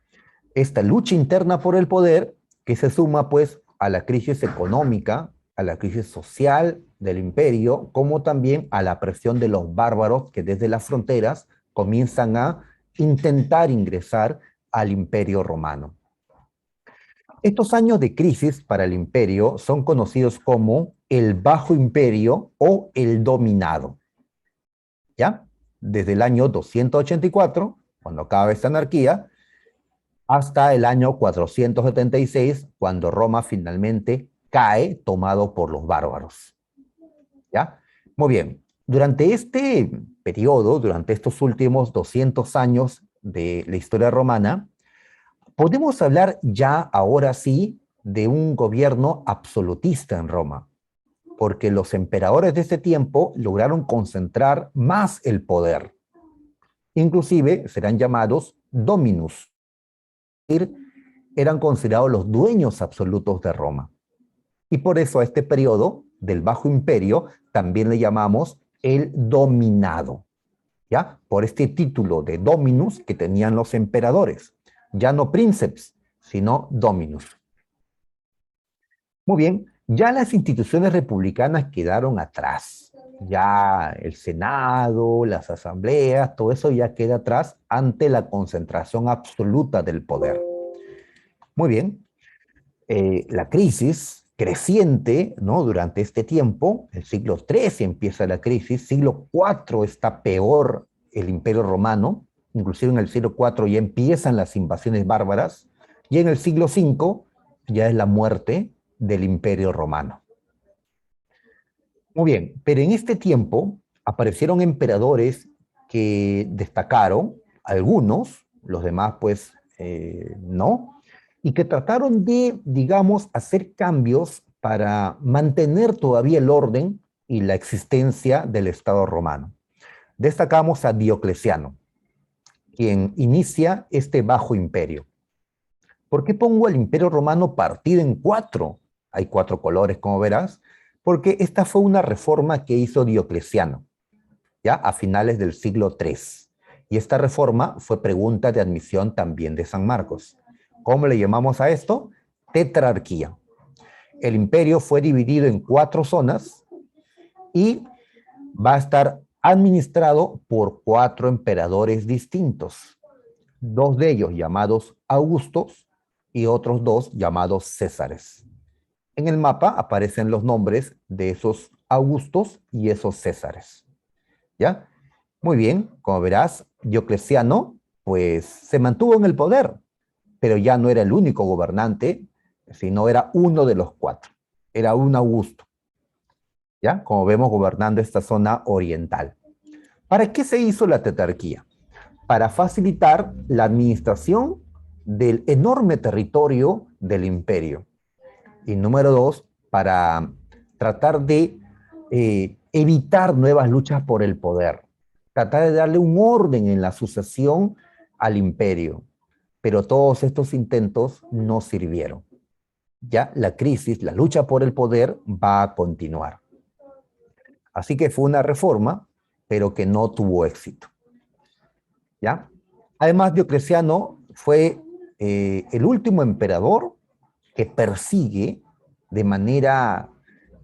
esta lucha interna por el poder que se suma, pues, a la crisis económica, a la crisis social del imperio, como también a la presión de los bárbaros que desde las fronteras comienzan a intentar ingresar al imperio romano. Estos años de crisis para el imperio son conocidos como el Bajo Imperio o el Dominado. ¿Ya? Desde el año 284, cuando acaba esta anarquía, hasta el año 476, cuando Roma finalmente cae tomado por los bárbaros. ¿Ya? Muy bien. Durante este periodo, durante estos últimos 200 años de la historia romana, podemos hablar ya, ahora sí, de un gobierno absolutista en Roma, porque los emperadores de este tiempo lograron concentrar más el poder. Inclusive serán llamados dominus, es decir, eran considerados los dueños absolutos de Roma. Y por eso a este periodo del Bajo Imperio también le llamamos el dominado, ¿ya? Por este título de dominus que tenían los emperadores. Ya no princeps, sino dominus. Muy bien, ya las instituciones republicanas quedaron atrás. Ya el Senado, las asambleas, todo eso ya queda atrás ante la concentración absoluta del poder. Muy bien, la crisis creciente, ¿no? Durante este tiempo, el siglo III empieza la crisis, siglo IV está peor el Imperio Romano, inclusive en el siglo IV ya empiezan las invasiones bárbaras, y en el siglo V ya es la muerte del Imperio Romano. Muy bien, pero en este tiempo aparecieron emperadores que destacaron, algunos, los demás pues no, y que trataron de, digamos, hacer cambios para mantener todavía el orden y la existencia del Estado romano. Destacamos a Diocleciano, quien inicia este Bajo Imperio. ¿Por qué pongo al Imperio Romano partido en cuatro? Hay cuatro colores, como verás, porque esta fue una reforma que hizo Diocleciano, ya a finales del siglo III. Y esta reforma fue pregunta de admisión también de San Marcos. ¿Cómo le llamamos a esto? Tetrarquía. El imperio fue dividido en cuatro zonas y va a estar administrado por cuatro emperadores distintos. Dos de ellos llamados Augustos y otros dos llamados Césares. En el mapa aparecen los nombres de esos Augustos y esos Césares. ¿Ya? Muy bien, como verás, Diocleciano pues se mantuvo en el poder, pero ya no era el único gobernante, sino era uno de los cuatro. Era un Augusto, ¿ya? Como vemos, gobernando esta zona oriental. ¿Para qué se hizo la tetrarquía? Para facilitar la administración del enorme territorio del imperio. Y número dos, para tratar de evitar nuevas luchas por el poder, tratar de darle un orden en la sucesión al imperio. Pero todos estos intentos no sirvieron. Ya la crisis, la lucha por el poder va a continuar. Así que fue una reforma, pero que no tuvo éxito. ¿Ya? Además, Diocleciano fue el último emperador que persigue de manera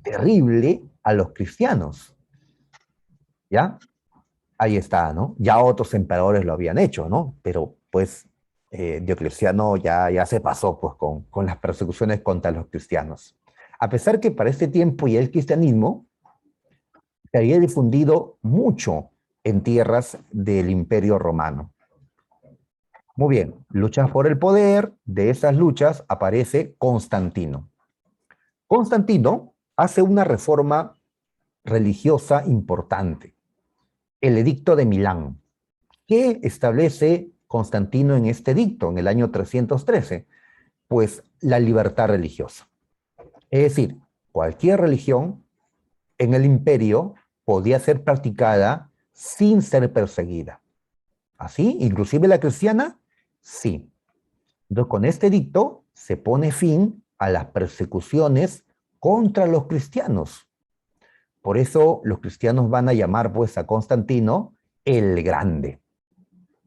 terrible a los cristianos. ¿Ya? Ahí está, ¿no? Ya otros emperadores lo habían hecho, ¿no? Pero pues Diocleciano ya se pasó pues, con las persecuciones contra los cristianos. A pesar que para este tiempo ya el cristianismo se había difundido mucho en tierras del Imperio Romano. Muy bien, luchas por el poder, de esas luchas aparece Constantino. Constantino hace una reforma religiosa importante, el Edicto de Milán. ¿Qué establece Constantino en este edicto, en el año 313? Pues la libertad religiosa. Es decir, cualquier religión en el imperio podía ser practicada sin ser perseguida. ¿Así? ¿Inclusive la cristiana? Sí. Entonces, con este edicto se pone fin a las persecuciones contra los cristianos. Por eso los cristianos van a llamar pues a Constantino el Grande.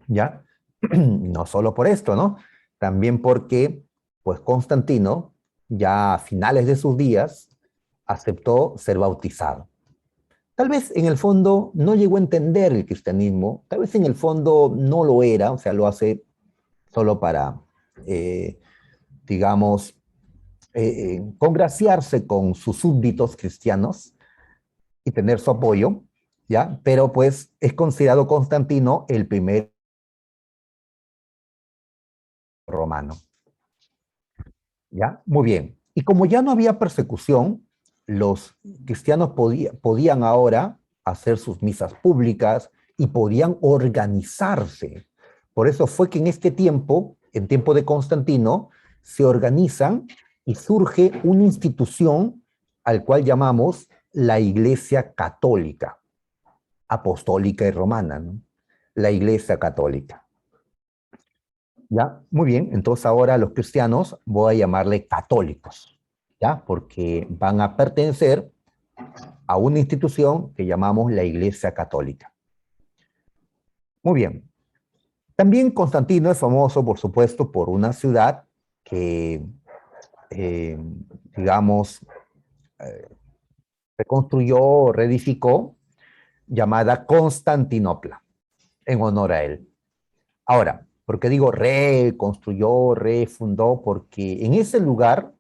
¿Ya? No solo por esto, ¿no? También porque pues Constantino ya a finales de sus días aceptó ser bautizado. Tal vez en el fondo no llegó a entender el cristianismo, tal vez en el fondo no lo era, o sea, lo hace solo para, digamos, congraciarse con sus súbditos cristianos y tener su apoyo, ¿ya? Pero pues es considerado Constantino el primer romano, ¿ya? Muy bien. Y como ya no había persecución, los cristianos podían ahora hacer sus misas públicas y podían organizarse. Por eso fue que en este tiempo, en tiempo de Constantino, se organizan y surge una institución al cual llamamos la Iglesia Católica, Apostólica y Romana, ¿no? La Iglesia Católica. ¿Ya? Muy bien, entonces ahora a los cristianos voy a llamarle católicos, ¿ya? Porque van a pertenecer a una institución que llamamos la Iglesia Católica. Muy bien. También Constantino es famoso, por supuesto, por una ciudad que, eh, digamos, eh, reconstruyó, reedificó, llamada Constantinopla, en honor a él. Ahora, ¿por qué digo reconstruyó, refundó? Porque en ese lugar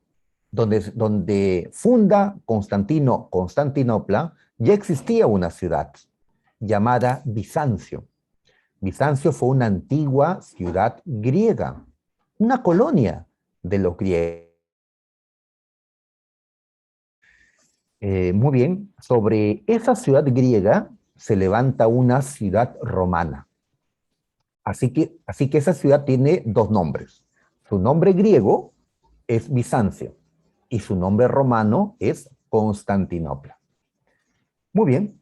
donde funda Constantino Constantinopla, ya existía una ciudad llamada Bizancio. Bizancio fue una antigua ciudad griega, una colonia de los griegos. Muy bien, sobre esa ciudad griega se levanta una ciudad romana. Así que esa ciudad tiene dos nombres. Su nombre griego es Bizancio y su nombre romano es Constantinopla. Muy bien,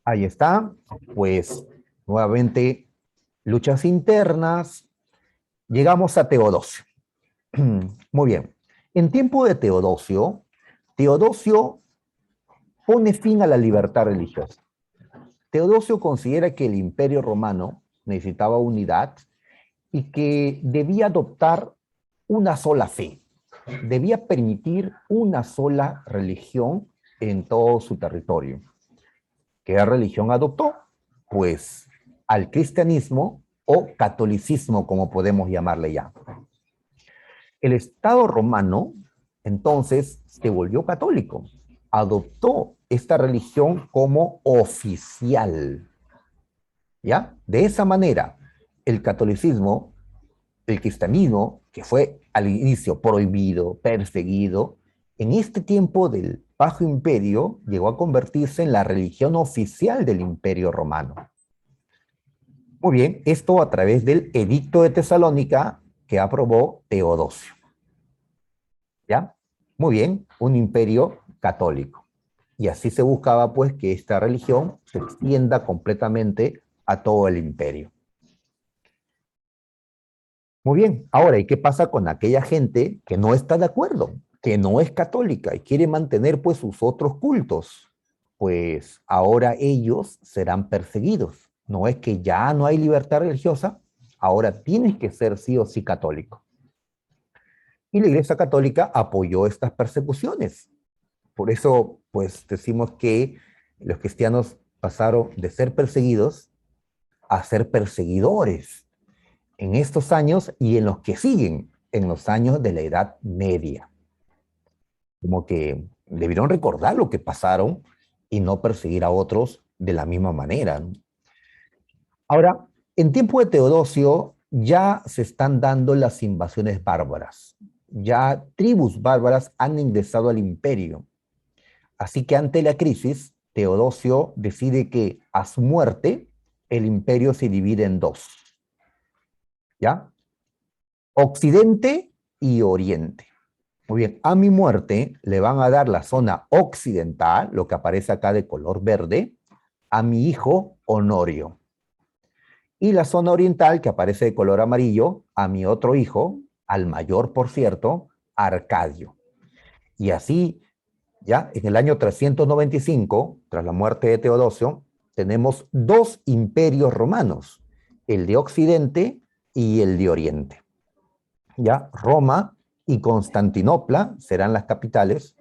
ahí está. Pues nuevamente luchas internas. Llegamos a Teodosio. Muy bien. En tiempo de Teodosio, Teodosio pone fin a la libertad religiosa. Teodosio considera que el imperio romano necesitaba unidad y que debía adoptar una sola fe, debía permitir una sola religión en todo su territorio. ¿Qué religión adoptó? Pues al cristianismo o catolicismo, como podemos llamarle ya. El Estado romano, entonces, se volvió católico, adoptó esta religión como oficial, ¿ya? De esa manera, el catolicismo, el cristianismo, que fue al inicio prohibido, perseguido, en este tiempo del Bajo Imperio llegó a convertirse en la religión oficial del Imperio Romano. Muy bien, esto a través del Edicto de Tesalónica que aprobó Teodosio. ¿Ya? Muy bien, un imperio católico. Y así se buscaba pues que esta religión se extienda completamente a todo el imperio. Muy bien, ahora, ¿y qué pasa con aquella gente que no está de acuerdo, que no es católica y quiere mantener pues sus otros cultos? Pues ahora ellos serán perseguidos. No es que ya no hay libertad religiosa, ahora tienes que ser sí o sí católico. Y la Iglesia Católica apoyó estas persecuciones. Por eso, pues decimos que los cristianos pasaron de ser perseguidos a ser perseguidores en estos años y en los que siguen, en los años de la Edad Media. Como que debieron recordar lo que pasaron y no perseguir a otros de la misma manera, ¿no? Ahora, en tiempo de Teodosio ya se están dando las invasiones bárbaras. Ya tribus bárbaras han ingresado al imperio. Así que ante la crisis, Teodosio decide que a su muerte el imperio se divide en dos, ¿ya? Occidente y Oriente. Muy bien, a mi muerte le van a dar la zona occidental, lo que aparece acá de color verde, a mi hijo Honorio. Y la zona oriental, que aparece de color amarillo, a mi otro hijo, al mayor, por cierto, Arcadio. Y así, ya en el año 395, tras la muerte de Teodosio, tenemos dos imperios romanos, el de Occidente y el de Oriente. Ya Roma y Constantinopla serán las capitales.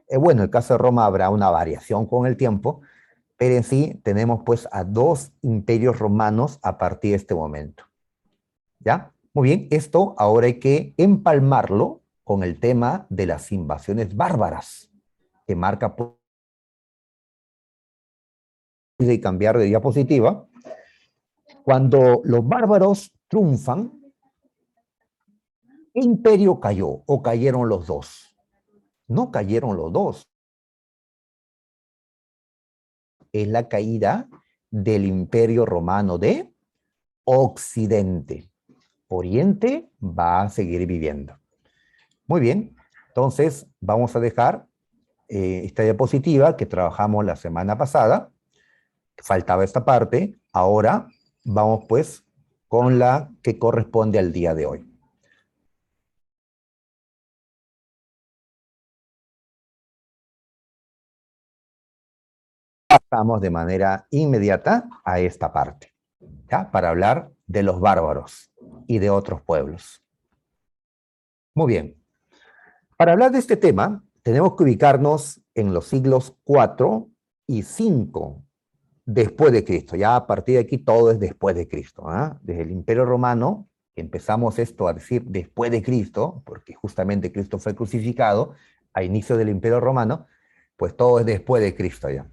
Bueno, en el caso de Roma habrá una variación con el tiempo, pero en sí tenemos pues a dos imperios romanos a partir de este momento. ¿Ya? Muy bien, esto ahora hay que empalmarlo con el tema de las invasiones bárbaras, que marca y cambiar de diapositiva. Cuando los bárbaros triunfan, ¿qué imperio cayó o cayeron los dos? No cayeron los dos. Es la caída del imperio romano de Occidente. Oriente va a seguir viviendo. Muy bien, entonces vamos a dejar esta diapositiva que trabajamos la semana pasada. Faltaba esta parte. Ahora vamos pues con la que corresponde al día de hoy. Pasamos de manera inmediata a esta parte, ¿ya? Para hablar de los bárbaros y de otros pueblos. Muy bien. Para hablar de este tema, tenemos que ubicarnos en los siglos 4 y 5 después de Cristo. Ya a partir de aquí todo es después de Cristo, ¿eh? Desde el Imperio Romano, empezamos esto a decir después de Cristo, porque justamente Cristo fue crucificado a inicio del Imperio Romano, pues todo es después de Cristo ya.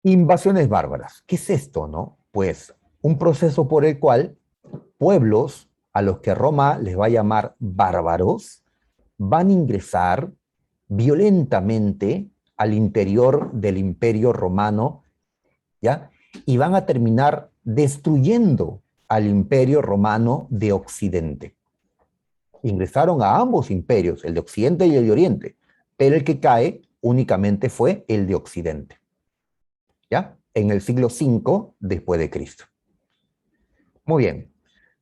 Invasiones bárbaras. ¿Qué es esto, no? Pues un proceso por el cual pueblos a los que Roma les va a llamar bárbaros van a ingresar violentamente al interior del Imperio Romano, ¿ya? Y van a terminar destruyendo al Imperio Romano de Occidente. Ingresaron a ambos imperios, el de Occidente y el de Oriente, pero el que cae únicamente fue el de Occidente, ¿ya? En el siglo V después de Cristo. Muy bien.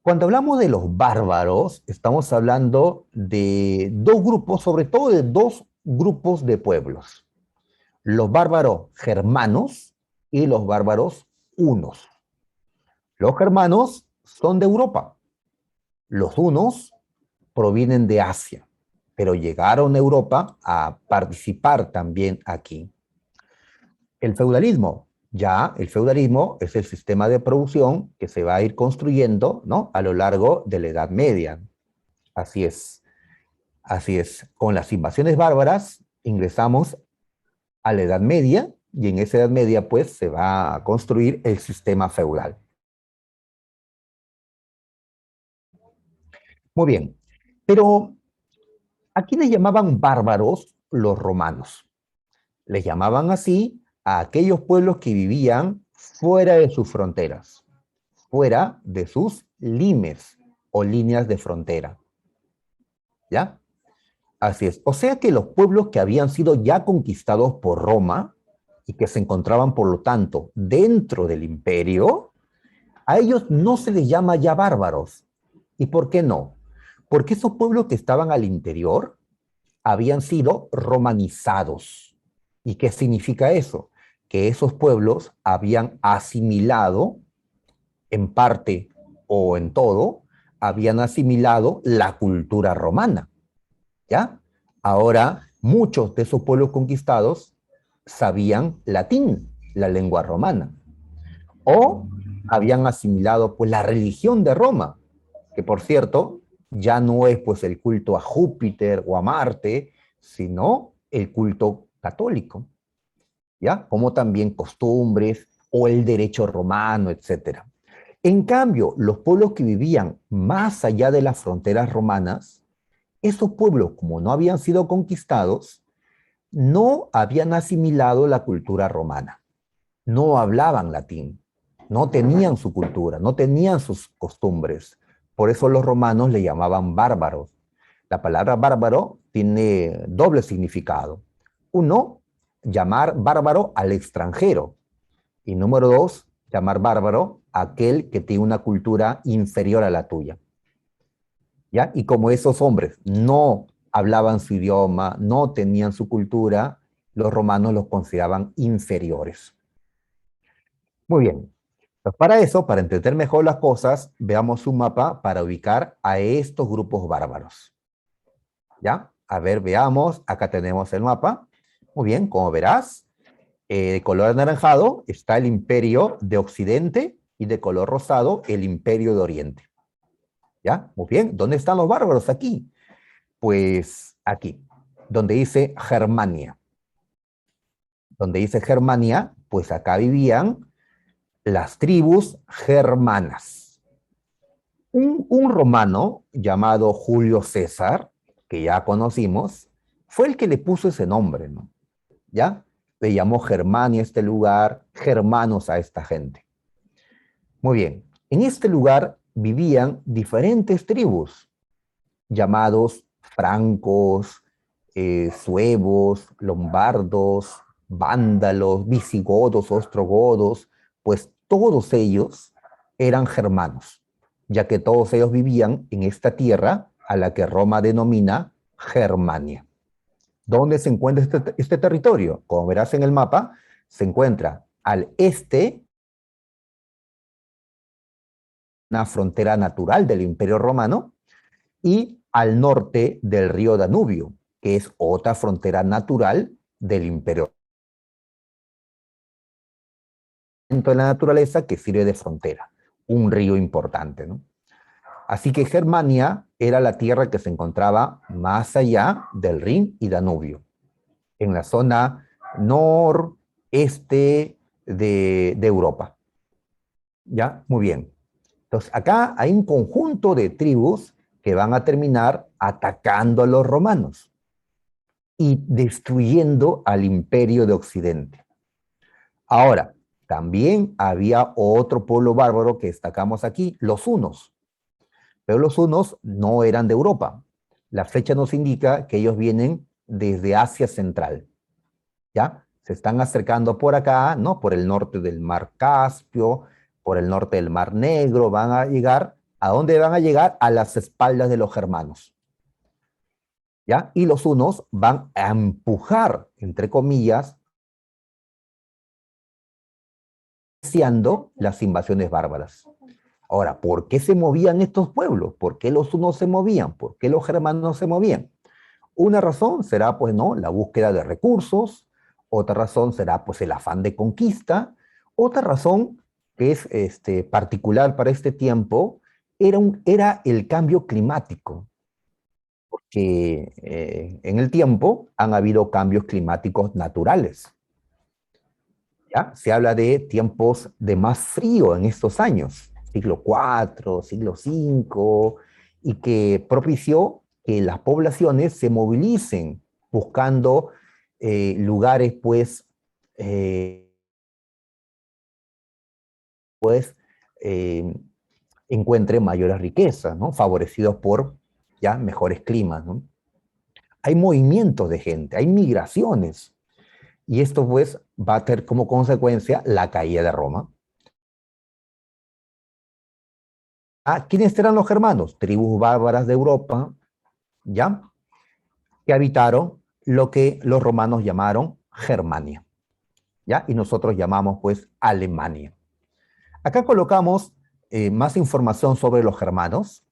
Cuando hablamos de los bárbaros, estamos hablando de dos grupos, sobre todo de dos grupos de pueblos. Los bárbaros germanos y los bárbaros hunos. Los germanos son de Europa. Los hunos provienen de Asia, pero llegaron a Europa a participar también aquí. El feudalismo. Ya el feudalismo es el sistema de producción que se va a ir construyendo, ¿no?, a lo largo de la Edad Media. Así es. Así es. Con las invasiones bárbaras ingresamos a la Edad Media y en esa Edad Media pues se va a construir el sistema feudal. Muy bien. Pero ¿a quiénes llamaban bárbaros los romanos? Les llamaban así a aquellos pueblos que vivían fuera de sus fronteras, fuera de sus limes. o líneas de frontera. ¿Ya? Así es. O sea que los pueblos que habían sido ya conquistados por Roma y que se encontraban, por lo tanto, dentro del imperio, a ellos no se les llama ya bárbaros. ¿Y por qué no? Porque esos pueblos que estaban al interior habían sido romanizados. ¿Y qué significa eso? Que esos pueblos habían asimilado, en parte o en todo, habían asimilado la cultura romana. ¿Ya? Ahora, muchos de esos pueblos conquistados sabían latín, la lengua romana, o habían asimilado pues la religión de Roma, que por cierto ya no es pues el culto a Júpiter o a Marte, sino el culto católico, ¿ya? Como también costumbres o el derecho romano, etcétera. En cambio, los pueblos que vivían más allá de las fronteras romanas, esos pueblos, como no habían sido conquistados, no habían asimilado la cultura romana, no hablaban latín, no tenían su cultura, no tenían sus costumbres. Por eso los romanos le llamaban bárbaros. La palabra bárbaro tiene doble significado. Uno, llamar bárbaro al extranjero. Y número dos, llamar bárbaro a aquel que tiene una cultura inferior a la tuya. ¿Ya? Y como esos hombres no hablaban su idioma, no tenían su cultura, los romanos los consideraban inferiores. Muy bien. Pues para eso, para entender mejor las cosas, veamos un mapa para ubicar a estos grupos bárbaros. ¿Ya? A ver, veamos. Acá tenemos el mapa. Muy bien, como verás, de color anaranjado está el imperio de Occidente y de color rosado el imperio de Oriente. ¿Ya? Muy bien. ¿Dónde están los bárbaros? Aquí. Pues aquí, donde dice Germania. Donde dice Germania, pues acá vivían las tribus germanas. Un romano llamado Julio César, que ya conocimos, fue el que le puso ese nombre, ¿no? ¿Ya? Le llamó Germania a este lugar, germanos a esta gente. Muy bien, en este lugar vivían diferentes tribus, llamados francos, suevos, lombardos, vándalos, visigodos, ostrogodos, pues todos ellos eran germanos, ya que todos ellos vivían en esta tierra a la que Roma denomina Germania. ¿Dónde se encuentra este territorio? Como verás en el mapa, se encuentra al este, una frontera natural del Imperio Romano, y al norte del río Danubio, que es otra frontera natural del imperio de la naturaleza que sirve de frontera, un río importante, ¿no? Así que Germania era la tierra que se encontraba más allá del Rin y Danubio, en la zona noreste de Europa. ¿Ya? Muy bien. Entonces, acá hay un conjunto de tribus que van a terminar atacando a los romanos y destruyendo al imperio de Occidente. Ahora, también había otro pueblo bárbaro que destacamos aquí, los hunos. Pero los hunos no eran de Europa. La fecha nos indica que ellos vienen desde Asia Central. ¿Ya? Se están acercando por acá, ¿no? Por el norte del Mar Caspio, por el norte del Mar Negro, van a llegar, ¿a dónde van a llegar? A las espaldas de los germanos. ¿Ya? Y los hunos van a empujar, entre comillas, iniciando las invasiones bárbaras. Ahora, ¿por qué se movían estos pueblos? ¿Por qué los hunos se movían? ¿Por qué los germanos se movían? Una razón será, pues, ¿no? La búsqueda de recursos. Otra razón será, pues, el afán de conquista. Otra razón, que es particular para este tiempo, era el cambio climático. Porque en el tiempo han habido cambios climáticos naturales. ¿Ya? Se habla de tiempos de más frío en estos años, siglo IV, siglo V, y que propició que las poblaciones se movilicen buscando lugares, eh, encuentren mayores riquezas, ¿no? Favorecidos por ya mejores climas, ¿no? Hay movimientos de gente, hay migraciones, y esto pues va a tener como consecuencia la caída de Roma. ¿Quiénes eran los germanos? Tribus bárbaras de Europa, ¿ya? Que habitaron lo que los romanos llamaron Germania, ¿ya? Y nosotros llamamos pues Alemania. Acá colocamos más información sobre los germanos.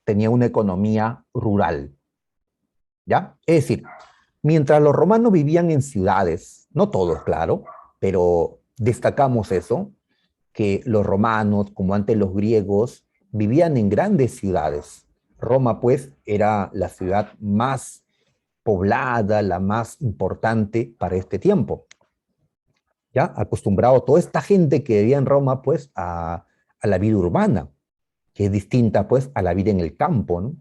Tenía una economía rural, ¿ya? Es decir, mientras los romanos vivían en ciudades, no todos, claro, pero destacamos eso, que los romanos, como antes los griegos, vivían en grandes ciudades. Roma, pues, era la ciudad más poblada, la más importante para este tiempo. ¿Ya? Acostumbrado toda esta gente que vivía en Roma, pues, a la vida urbana, que es distinta, pues, a la vida en el campo, ¿no?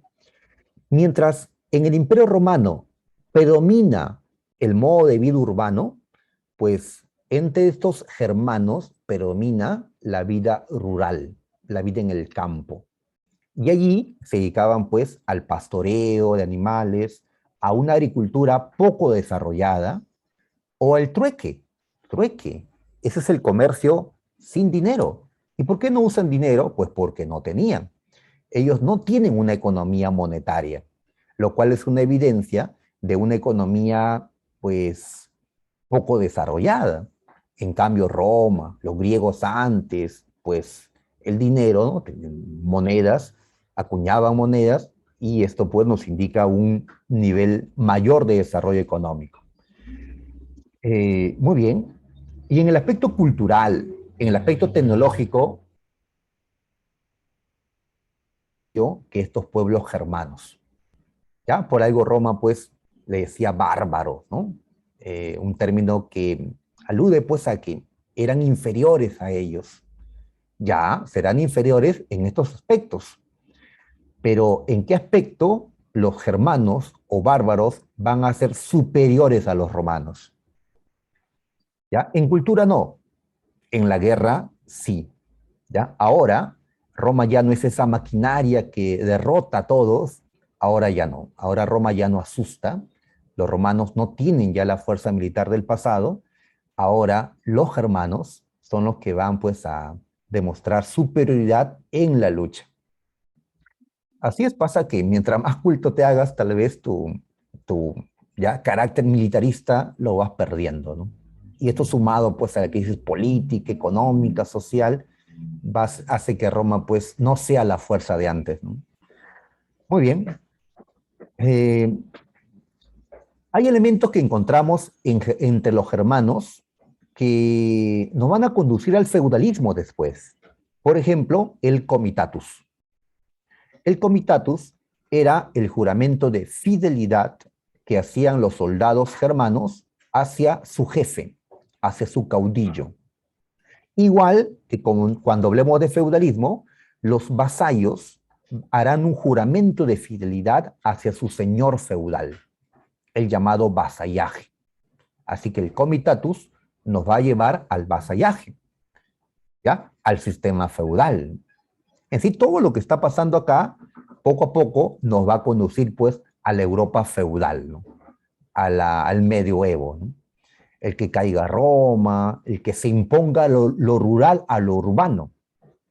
Mientras en el Imperio Romano predomina el modo de vida urbano, pues entre estos germanos predomina la vida rural, la vida en el campo. Y allí se dedicaban pues al pastoreo de animales, a una agricultura poco desarrollada o al trueque. Trueque. Ese es el comercio sin dinero. ¿Y por qué no usan dinero? Pues porque no tenían. Ellos no tienen una economía monetaria, lo cual es una evidencia de una economía, pues, poco desarrollada. En cambio, Roma, los griegos antes, pues, el dinero, ¿no? Monedas, acuñaban monedas, y esto, pues, nos indica un nivel mayor de desarrollo económico. Muy bien. Y en el aspecto cultural, en el aspecto tecnológico, que estos pueblos germanos. ¿Ya? Por algo Roma, pues, le decía bárbaro, ¿no? Un término que alude, pues, a que eran inferiores a ellos. Ya, serán inferiores en estos aspectos. Pero, ¿en qué aspecto los germanos o bárbaros van a ser superiores a los romanos? ¿Ya? En cultura no, en la guerra sí. ¿Ya? Ahora, Roma ya no es esa maquinaria que derrota a todos, ahora ya no. Ahora Roma ya no asusta, los romanos no tienen ya la fuerza militar del pasado, ahora los germanos son los que van pues a demostrar superioridad en la lucha. Así es, pasa que mientras más culto te hagas, tal vez tu ya carácter militarista lo vas perdiendo, ¿no? Y esto sumado pues a la crisis política, económica, social, hace que Roma pues no sea la fuerza de antes, ¿no? Muy bien. Eh, Hay elementos que encontramos entre los germanos que nos van a conducir al feudalismo después. Por ejemplo, el comitatus. El comitatus era el juramento de fidelidad que hacían los soldados germanos hacia su jefe, hacia su caudillo. Igual que cuando hablemos de feudalismo, los vasallos harán un juramento de fidelidad hacia su señor feudal, el llamado vasallaje. Así que el comitatus nos va a llevar al vasallaje, ¿ya? Al sistema feudal. En sí, todo lo que está pasando acá, poco a poco, nos va a conducir pues a la Europa feudal, ¿no? Al medioevo, ¿no? El que caiga Roma, el que se imponga lo rural a lo urbano,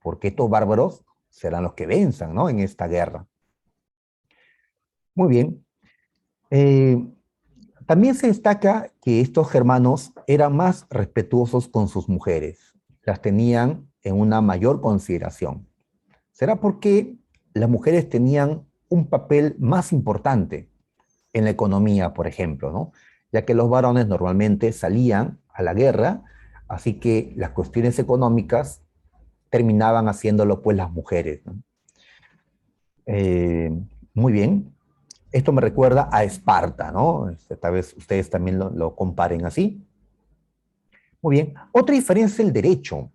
porque estos bárbaros serán los que venzan, ¿no? En esta guerra. Muy bien. También se destaca que estos germanos eran más respetuosos con sus mujeres, las tenían en una mayor consideración. ¿Será porque las mujeres tenían un papel más importante en la economía, por ejemplo, ¿no? Ya que los varones normalmente salían a la guerra, así que las cuestiones económicas terminaban haciéndolo pues las mujeres, ¿no? Muy bien. Esto me recuerda a Esparta, ¿no? Tal vez ustedes también lo comparen así. Muy bien. Otra diferencia es el derecho,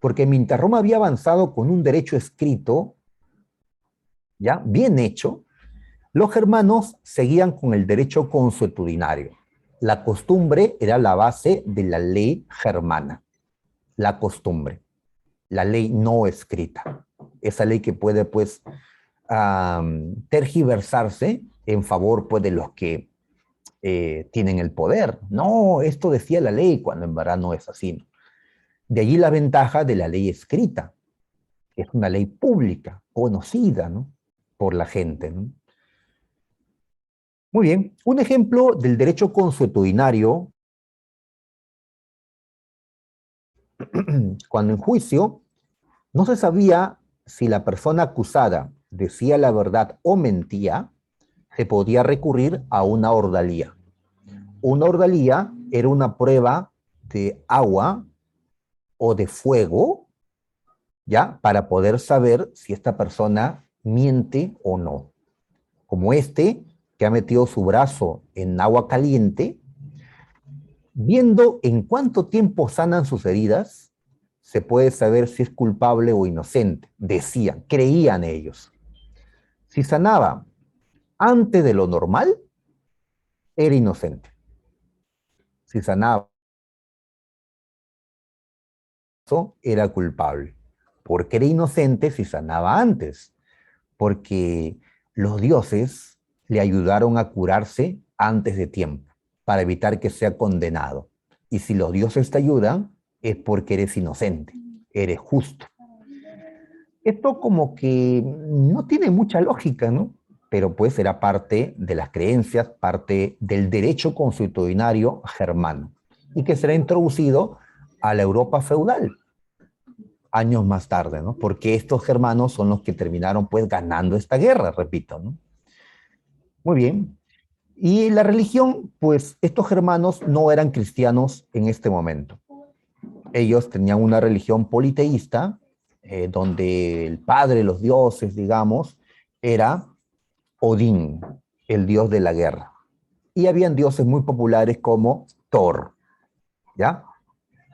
porque mientras Roma había avanzado con un derecho escrito, ya bien hecho, los germanos seguían con el derecho consuetudinario. La costumbre era la base de la ley germana. La costumbre, la ley no escrita. Esa ley que puede, pues, tergiversarse en favor, pues, de los que tienen el poder. No, esto decía la ley, cuando en verdad no es así. De allí la ventaja de la ley escrita, que es una ley pública, conocida, ¿no?, por la gente, ¿no? Muy bien, un ejemplo del derecho consuetudinario, cuando en juicio no se sabía si la persona acusada decía la verdad o mentía, se podía recurrir a una ordalía. Una ordalía era una prueba de agua o de fuego, ¿ya? Para poder saber si esta persona miente o no. Como este, que ha metido su brazo en agua caliente, viendo en cuánto tiempo sanan sus heridas, se puede saber si es culpable o inocente. Decían, creían ellos. Si sanaba antes de lo normal, era inocente. Si sanaba, era culpable. ¿Por qué era inocente si sanaba antes? Porque los dioses le ayudaron a curarse antes de tiempo, para evitar que sea condenado. Y si los dioses te ayudan, es porque eres inocente, eres justo. Esto como que no tiene mucha lógica, ¿no? Pero pues era parte de las creencias, parte del derecho consuetudinario germano, y que será introducido a la Europa feudal años más tarde, ¿no? Porque estos germanos son los que terminaron pues ganando esta guerra, repito, ¿no? Muy bien. Y la religión, pues estos germanos no eran cristianos en este momento. Ellos tenían una religión politeísta, donde el padre de los dioses, digamos, era Odín, el dios de la guerra. Y habían dioses muy populares como Thor, ¿ya?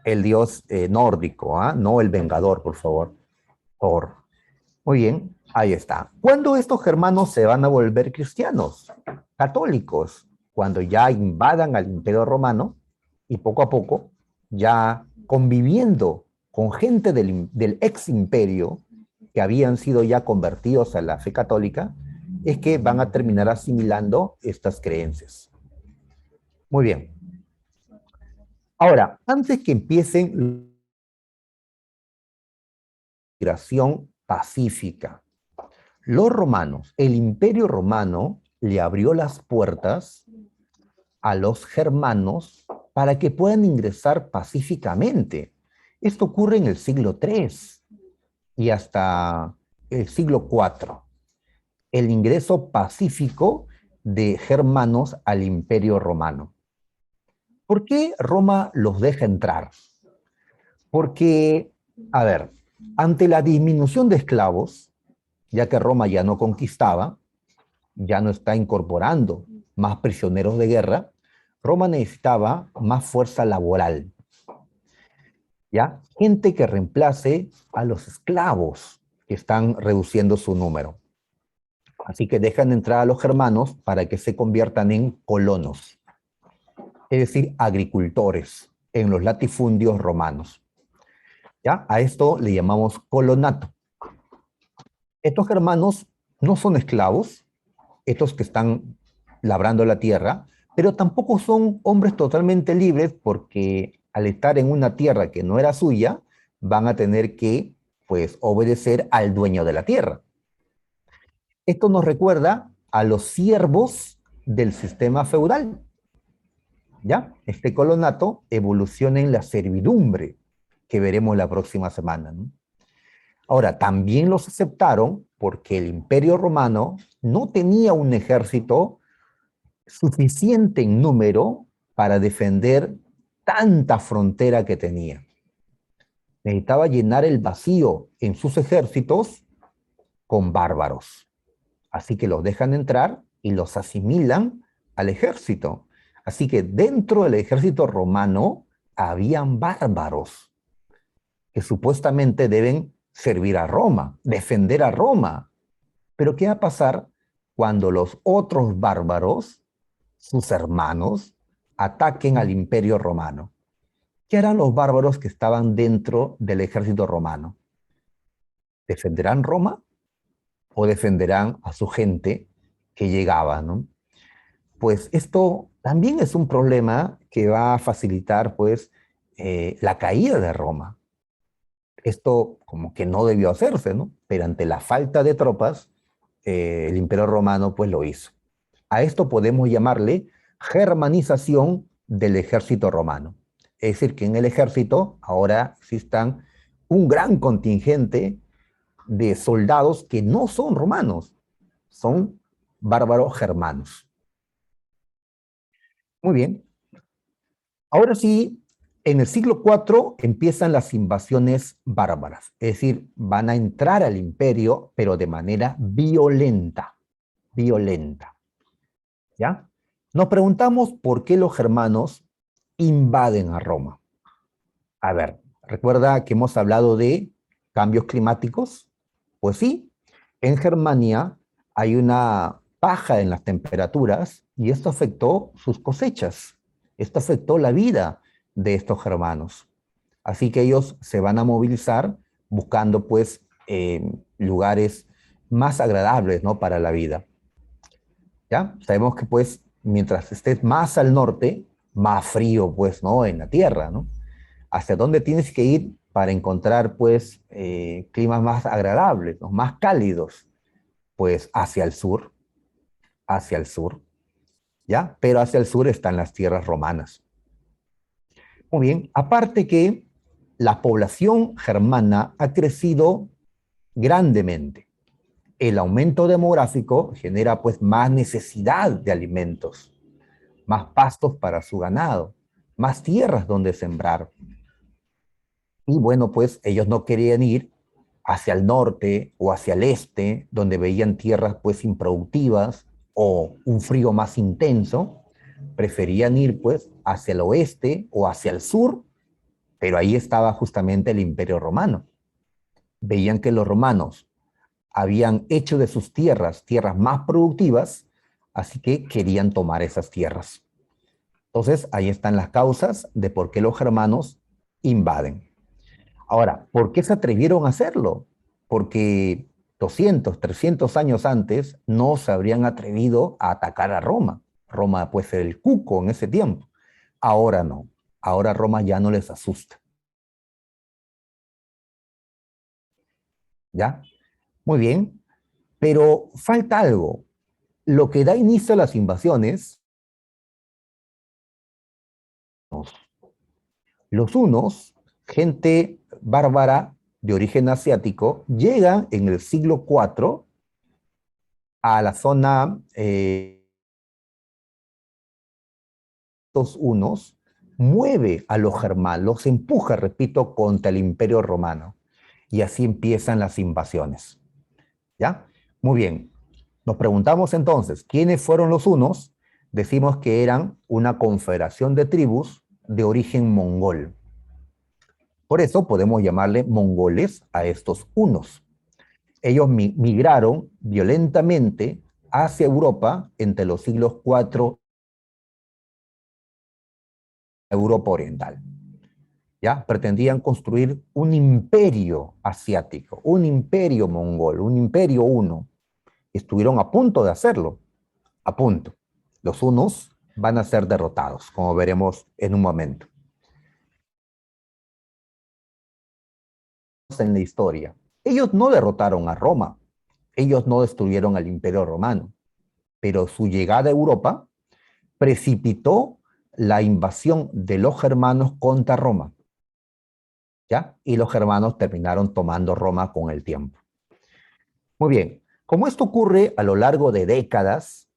El dios nórdico, ¿ah? No el vengador, por favor, Thor. Muy bien, ahí está. ¿Cuándo estos germanos se van a volver cristianos? Católicos, cuando ya invadan al Imperio Romano y poco a poco, ya conviviendo con gente del ex imperio que habían sido ya convertidos a la fe católica, es que van a terminar asimilando estas creencias. Muy bien. Ahora, antes que empiecen la migración pacífica, los romanos, el Imperio Romano le abrió las puertas a los germanos para que puedan ingresar pacíficamente. Esto ocurre en el siglo III y hasta el siglo IV. El ingreso pacífico de germanos al Imperio Romano. ¿Por qué Roma los deja entrar? Porque, a ver, ante la disminución de esclavos, ya que Roma ya no conquistaba, ya no está incorporando más prisioneros de guerra, Roma necesitaba más fuerza laboral, ¿ya? Gente que reemplace a los esclavos que están reduciendo su número. Así que dejan entrar a los germanos para que se conviertan en colonos, es decir, agricultores en los latifundios romanos, ¿ya? A esto le llamamos colonato. Estos germanos no son esclavos, estos que están labrando la tierra, pero tampoco son hombres totalmente libres porque al estar en una tierra que no era suya, van a tener que, pues, obedecer al dueño de la tierra. Esto nos recuerda a los siervos del sistema feudal, ¿ya? Este colonato evoluciona en la servidumbre, que veremos la próxima semana, ¿no? Ahora, también los aceptaron porque el Imperio Romano no tenía un ejército suficiente en número para defender tanta frontera que tenía. Necesitaba llenar el vacío en sus ejércitos con bárbaros. Así que los dejan entrar y los asimilan al ejército. Así que dentro del ejército romano habían bárbaros que supuestamente deben servir a Roma, defender a Roma. Pero ¿qué va a pasar cuando los otros bárbaros, sus hermanos, ataquen al imperio romano? ¿Qué harán los bárbaros que estaban dentro del ejército romano? ¿Defenderán Roma o defenderán a su gente que llegaba, ¿no? Pues esto también es un problema que va a facilitar, pues, la caída de Roma. Esto como que no debió hacerse, ¿no? Pero ante la falta de tropas, el Imperio Romano, pues, lo hizo. A esto podemos llamarle germanización del ejército romano. Es decir, que en el ejército ahora existan un gran contingente de soldados que no son romanos, son bárbaros germanos. Muy bien. Ahora sí, en el siglo IV empiezan las invasiones bárbaras, es decir, van a entrar al imperio, pero de manera violenta, violenta, ¿ya? Nos preguntamos por qué los germanos invaden a Roma. A ver, recuerda que hemos hablado de cambios climáticos. Pues sí, en Germania hay una baja en las temperaturas y esto afectó sus cosechas. Esto afectó la vida de estos germanos. Así que ellos se van a movilizar buscando pues lugares más agradables, ¿no? Para la vida. ¿Ya? Sabemos que pues mientras estés más al norte, más frío pues, ¿no? En la tierra, ¿no? ¿Hacia dónde tienes que ir para encontrar, pues, climas más agradables, ¿no? Más cálidos? Pues hacia el sur, ¿ya? Pero hacia el sur están las tierras romanas. Muy bien, aparte que la población germana ha crecido grandemente. El aumento demográfico genera, pues, más necesidad de alimentos, más pastos para su ganado, más tierras donde sembrar. Y bueno, pues ellos no querían ir hacia el norte o hacia el este, donde veían tierras pues improductivas o un frío más intenso. Preferían ir pues hacia el oeste o hacia el sur, pero ahí estaba justamente el Imperio Romano. Veían que los romanos habían hecho de sus tierras tierras más productivas, así que querían tomar esas tierras. Entonces, ahí están las causas de por qué los germanos invaden. Ahora, ¿por qué se atrevieron a hacerlo? Porque 200, 300 años antes no se habrían atrevido a atacar a Roma. Roma puede ser el cuco en ese tiempo. Ahora no. Ahora Roma ya no les asusta. ¿Ya? Muy bien. Pero falta algo. Lo que da inicio a las invasiones, los hunos, gente bárbara de origen asiático, llegan en el siglo IV a la zona hunos, mueve a los germanos, los empuja, repito, contra el Imperio Romano. Y así empiezan las invasiones. ¿Ya? Muy bien. Nos preguntamos entonces, ¿quiénes fueron los hunos? Decimos que eran una confederación de tribus de origen mongol. Por eso podemos llamarle mongoles a estos hunos. Ellos migraron violentamente hacia Europa entre los siglos IV y Europa Oriental. ¿Ya? Pretendían construir un imperio asiático, un imperio mongol, un imperio huno. Estuvieron a punto de hacerlo, a punto. Los hunos van a ser derrotados, como veremos en un momento. En la historia, ellos no derrotaron a Roma, ellos no destruyeron al Imperio Romano, pero su llegada a Europa precipitó la invasión de los germanos contra Roma. ¿Ya? Y los germanos terminaron tomando Roma con el tiempo. Muy bien, como esto ocurre a lo largo de décadas,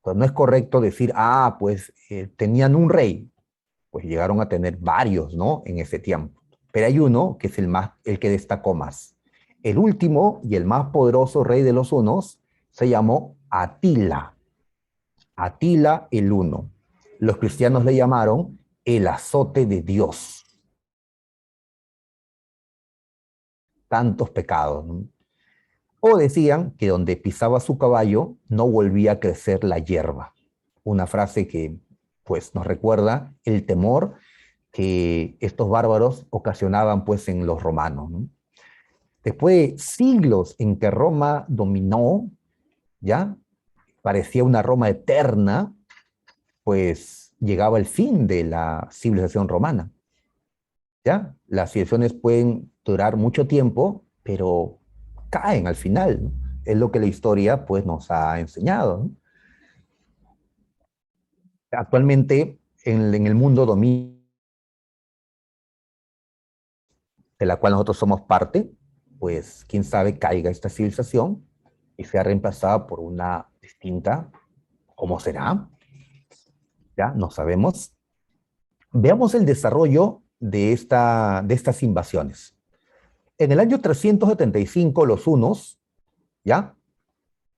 pues no es correcto decir, pues tenían un rey, pues llegaron a tener varios, ¿no? En ese tiempo. Pero hay uno que es el que destacó más. El último y el más poderoso rey de los hunos se llamó Atila. Atila el Huno. Los cristianos le llamaron el azote de Dios. Tantos pecados, ¿no? O decían que donde pisaba su caballo no volvía a crecer la hierba. Una frase que pues nos recuerda el temor que estos bárbaros ocasionaban pues en los romanos, ¿no? Después de siglos en que Roma dominó, ¿ya? Parecía una Roma eterna, pues llegaba el fin de la civilización romana, ¿ya? Las civilizaciones pueden durar mucho tiempo, pero caen al final, ¿no? Es lo que la historia, pues, nos ha enseñado, ¿no? Actualmente, en el mundo dominante, de la cual nosotros somos parte, pues quién sabe caiga esta civilización y sea reemplazada por una distinta. ¿Cómo será? Ya no sabemos. Veamos el desarrollo de estas invasiones. En el año 375 los hunos, ¿ya?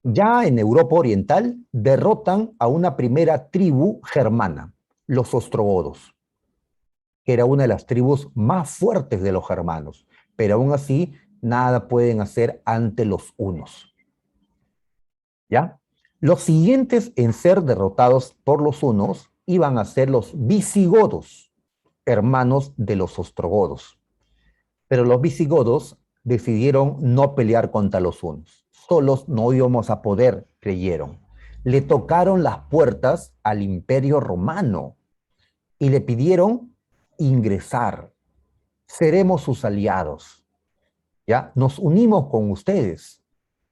Ya en Europa Oriental derrotan a una primera tribu germana, los ostrogodos, que era una de las tribus más fuertes de los germanos, pero aún así nada pueden hacer ante los hunos. ¿Ya? Los siguientes en ser derrotados por los hunos iban a ser los visigodos, hermanos de los ostrogodos. Pero los visigodos decidieron no pelear contra los hunos. Solos no íbamos a poder, creyeron. Le tocaron las puertas al Imperio Romano y le pidieron ingresar. Seremos sus aliados. ¿Ya? Nos unimos con ustedes.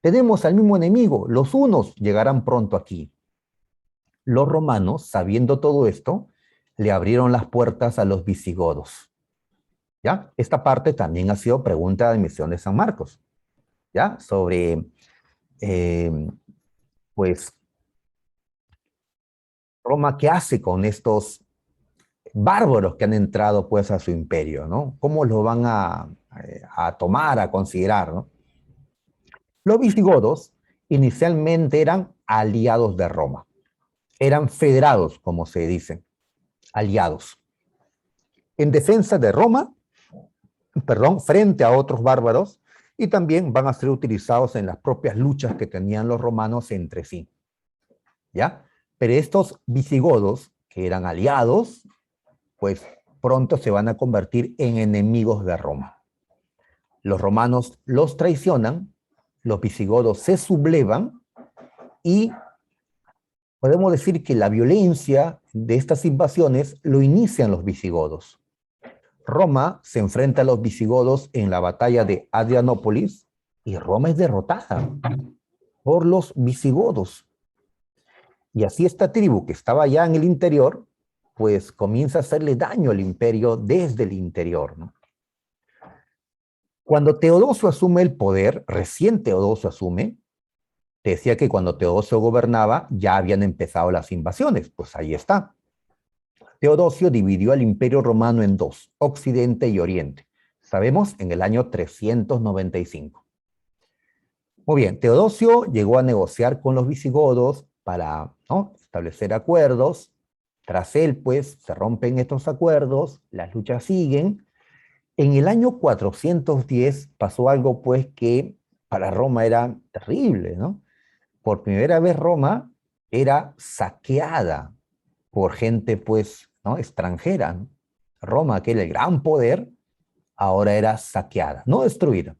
Tenemos al mismo enemigo. Los hunos llegarán pronto aquí. Los romanos, sabiendo todo esto, le abrieron las puertas a los visigodos. ¿Ya? Esta parte también ha sido pregunta de Misión de San Marcos, ¿ya? Sobre, eh, pues, Roma, ¿qué hace con estos bárbaros que han entrado, pues, a su imperio, ¿no? ¿Cómo los van a tomar, a considerar, ¿no? Los visigodos inicialmente eran aliados de Roma, eran federados, como se dice, aliados, en defensa de Roma, perdón, frente a otros bárbaros, y también van a ser utilizados en las propias luchas que tenían los romanos entre sí, ¿ya? Pero estos visigodos, que eran aliados, pues pronto se van a convertir en enemigos de Roma. Los romanos los traicionan, los visigodos se sublevan y podemos decir que la violencia de estas invasiones lo inician los visigodos. Roma se enfrenta a los visigodos en la batalla de Adrianópolis y Roma es derrotada por los visigodos. Y así esta tribu que estaba ya en el interior, pues comienza a hacerle daño al imperio desde el interior, ¿no? Cuando Teodosio asume el poder, recién Teodosio asume, te decía que cuando Teodosio gobernaba ya habían empezado las invasiones, pues ahí está. Teodosio dividió al imperio romano en dos, Occidente y Oriente. Sabemos en el año 395. Muy bien, Teodosio llegó a negociar con los visigodos para, ¿no?, establecer acuerdos. Tras él, pues, se rompen estos acuerdos, las luchas siguen. En el año 410 pasó algo, pues, que para Roma era terrible, ¿no? Por primera vez Roma era saqueada por gente, pues, ¿no?, extranjera, ¿no? Roma, que era el gran poder, ahora era saqueada, no destruida,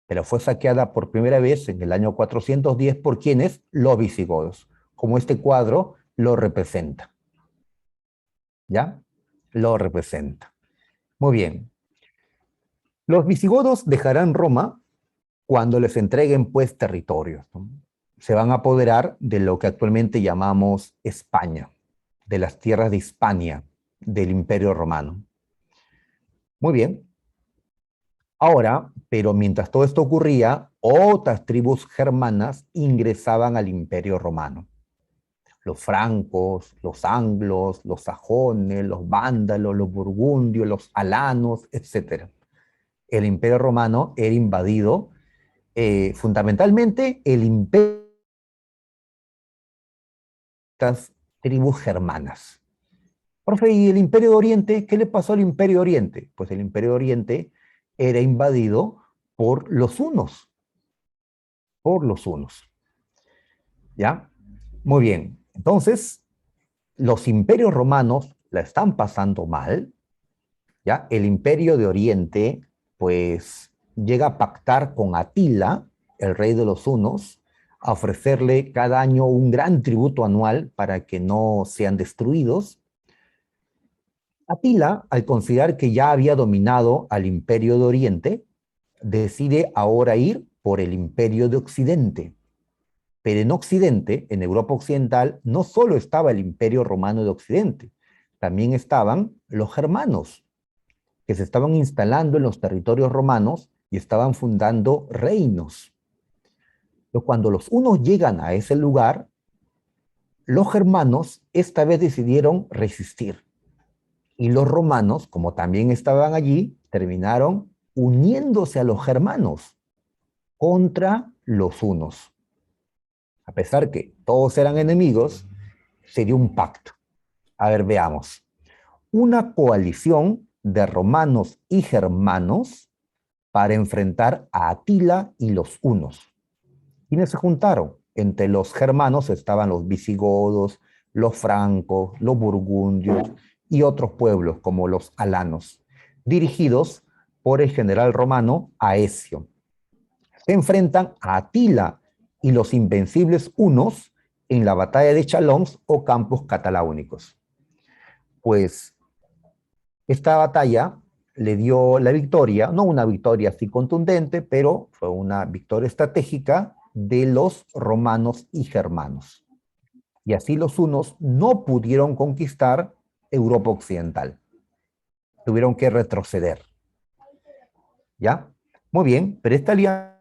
pero fue saqueada por primera vez en el año 410 por quienes, los visigodos, como este cuadro lo representa, ¿ya? Lo representa. Muy bien. Los visigodos dejarán Roma cuando les entreguen, pues, territorios, ¿no? Se van a apoderar de lo que actualmente llamamos España, de las tierras de Hispania, del Imperio Romano. Muy bien. Ahora, pero mientras todo esto ocurría, otras tribus germanas ingresaban al Imperio Romano. Los francos, los anglos, los sajones, los vándalos, los burgundios, los alanos, etc. El Imperio Romano era invadido, fundamentalmente el imperio de estas tribus germanas. Profe, ¿y el Imperio de Oriente? ¿Qué le pasó al Imperio de Oriente? Pues el Imperio de Oriente era invadido por los hunos, por los hunos. ¿Ya? Muy bien. Entonces, los imperios romanos la están pasando mal, ¿ya? El Imperio de Oriente, pues, llega a pactar con Atila, el rey de los hunos, a ofrecerle cada año un gran tributo anual para que no sean destruidos. Atila, al considerar que ya había dominado al imperio de Oriente, decide ahora ir por el imperio de Occidente. Pero en Occidente, en Europa Occidental, no solo estaba el imperio romano de Occidente, también estaban los germanos, que se estaban instalando en los territorios romanos y estaban fundando reinos. Pero cuando los hunos llegan a ese lugar, los germanos esta vez decidieron resistir. Y los romanos, como también estaban allí, terminaron uniéndose a los germanos contra los hunos. A pesar que todos eran enemigos, se dio un pacto. A ver, veamos. Una coalición de romanos y germanos para enfrentar a Atila y los hunos. ¿Quiénes se juntaron? Entre los germanos estaban los visigodos, los francos, los burgundios y otros pueblos como los alanos, dirigidos por el general romano Aecio. Se enfrentan a Atila y los invencibles hunos en la batalla de Chalons o campos cataláunicos. Pues esta batalla le dio la victoria, no una victoria así contundente, pero fue una victoria estratégica de los romanos y germanos. Y así los hunos no pudieron conquistar Europa Occidental. Tuvieron que retroceder. ¿Ya? Muy bien, pero esta alianza...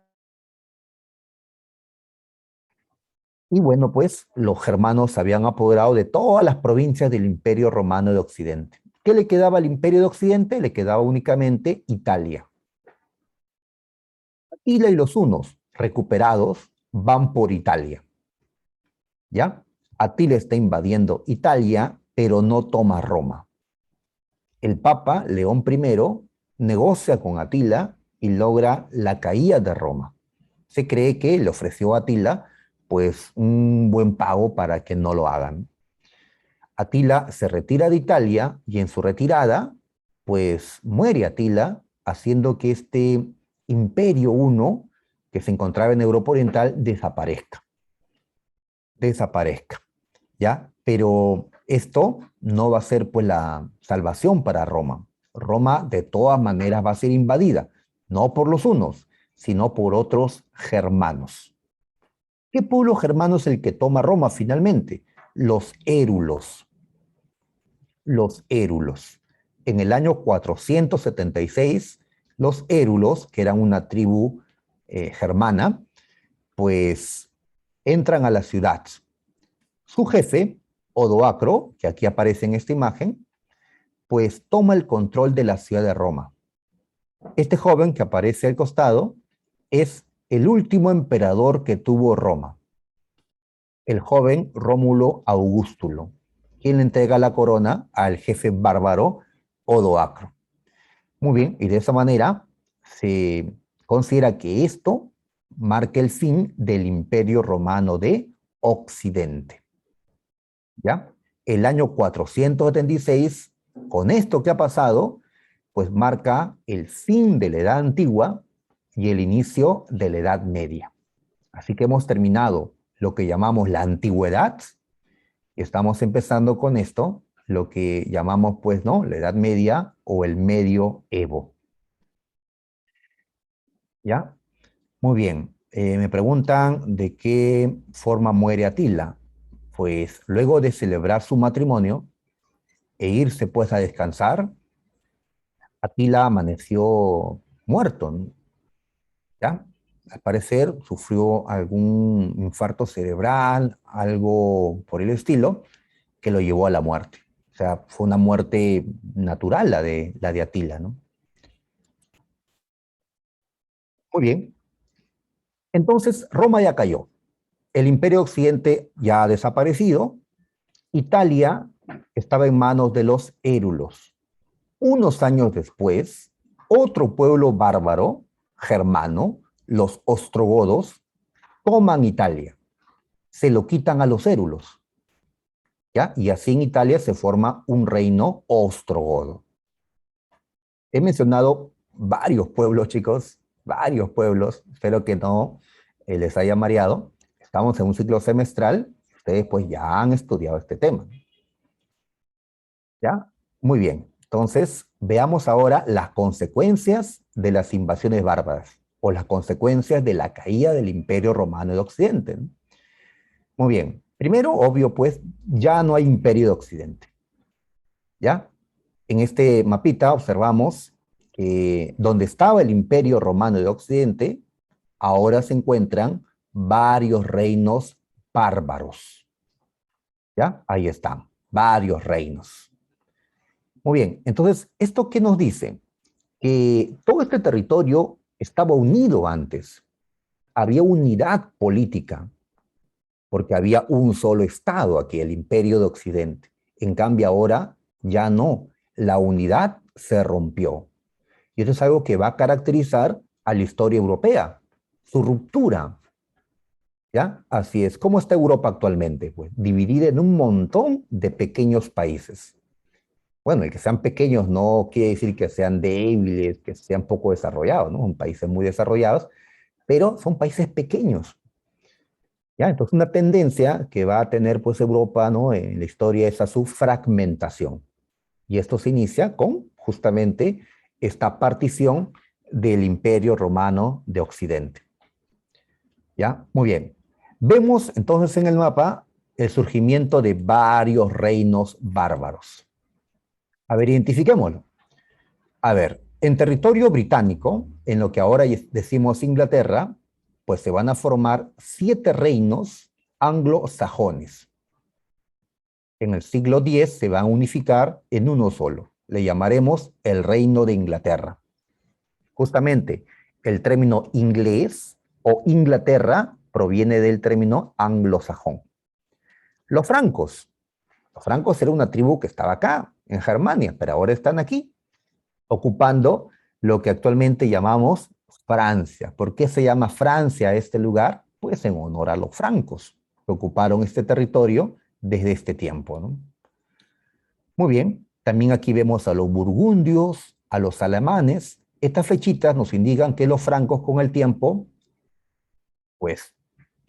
Y bueno, pues los germanos se habían apoderado de todas las provincias del Imperio Romano de Occidente. ¿Qué le quedaba al Imperio de Occidente? Le quedaba únicamente Italia. Atila y los hunos, recuperados, van por Italia. ¿Ya? Atila está invadiendo Italia, pero no toma Roma. El Papa León I negocia con Atila y logra la caída de Roma. Se cree que le ofreció a Atila pues un buen pago para que no lo hagan. Atila se retira de Italia y en su retirada pues muere Atila, haciendo que este imperio huno que se encontraba en Europa Oriental desaparezca, ¿ya? Pero esto no va a ser pues la salvación para Roma. Roma de todas maneras va a ser invadida, no por los hunos, sino por otros germanos. ¿Qué pueblo germano es el que toma Roma finalmente? Los érulos. Los érulos. En el año 476, los érulos, que eran una tribu germana, pues entran a la ciudad. Su jefe, Odoacro, que aquí aparece en esta imagen, pues toma el control de la ciudad de Roma. Este joven que aparece al costado es el último emperador que tuvo Roma, el joven Rómulo Augustulo, quien le entrega la corona al jefe bárbaro Odoacro. Muy bien, y de esa manera se considera que esto marca el fin del Imperio Romano de Occidente. ¿Ya? El año 476, con esto que ha pasado, pues marca el fin de la Edad Antigua y el inicio de la Edad Media. Así que hemos terminado lo que llamamos la Antigüedad y estamos empezando con esto, lo que llamamos, pues, ¿no?, la Edad Media o el Medioevo. ¿Ya? Muy bien. Me preguntan de qué forma muere Atila. Pues luego de celebrar su matrimonio e irse pues a descansar, Atila amaneció muerto, ¿no? ¿Ya? Al parecer sufrió algún infarto cerebral, algo por el estilo, que lo llevó a la muerte. O sea, fue una muerte natural la de Atila, ¿no? Muy bien. Entonces, Roma ya cayó. El Imperio Occidente ya ha desaparecido. Italia estaba en manos de los érulos. Unos años después, otro pueblo bárbaro, germano, los ostrogodos, toman Italia, se lo quitan a los érulos, ¿ya? Y así en Italia se forma un reino ostrogodo. He mencionado varios pueblos, chicos, varios pueblos, espero que no les haya mareado. Estamos en un ciclo semestral, ustedes pues ya han estudiado este tema. ¿Ya? Muy bien. Entonces, veamos ahora las consecuencias de las invasiones bárbaras o las consecuencias de la caída del Imperio Romano de Occidente, ¿no? Muy bien. Primero, obvio, pues, ya no hay Imperio de Occidente. ¿Ya? En este mapita observamos que donde estaba el Imperio Romano de Occidente, ahora se encuentran varios reinos bárbaros. ¿Ya? Ahí están, varios reinos. Muy bien, entonces, ¿esto qué nos dice? Que todo este territorio estaba unido antes, había unidad política, porque había un solo Estado aquí, el Imperio de Occidente. En cambio ahora ya no, la unidad se rompió. Y eso es algo que va a caracterizar a la historia europea, su ruptura. ¿Ya? Así es. ¿Cómo está Europa actualmente? Pues dividida en un montón de pequeños países. Bueno, el que sean pequeños no quiere decir que sean débiles, que sean poco desarrollados, ¿no? Son países muy desarrollados, pero son países pequeños. ¿Ya? Entonces, una tendencia que va a tener pues Europa, ¿no? En la historia es a su fragmentación. Y esto se inicia con justamente esta partición del Imperio Romano de Occidente. ¿Ya? Muy bien. Vemos entonces en el mapa el surgimiento de varios reinos bárbaros. A ver, identifiquémoslo. A ver, en territorio británico, en lo que ahora decimos Inglaterra, pues se van a formar 7 reinos anglosajones. En el siglo X se van a unificar en uno solo. Le llamaremos el Reino de Inglaterra. Justamente, el término inglés o Inglaterra proviene del término anglosajón. Los francos. Los francos era una tribu que estaba acá, en Germania, pero ahora están aquí, ocupando lo que actualmente llamamos Francia. ¿Por qué se llama Francia este lugar? Pues en honor a los francos, que ocuparon este territorio desde este tiempo, ¿no? Muy bien, también aquí vemos a los burgundios, a los alemanes. Estas flechitas nos indican que los francos con el tiempo, pues,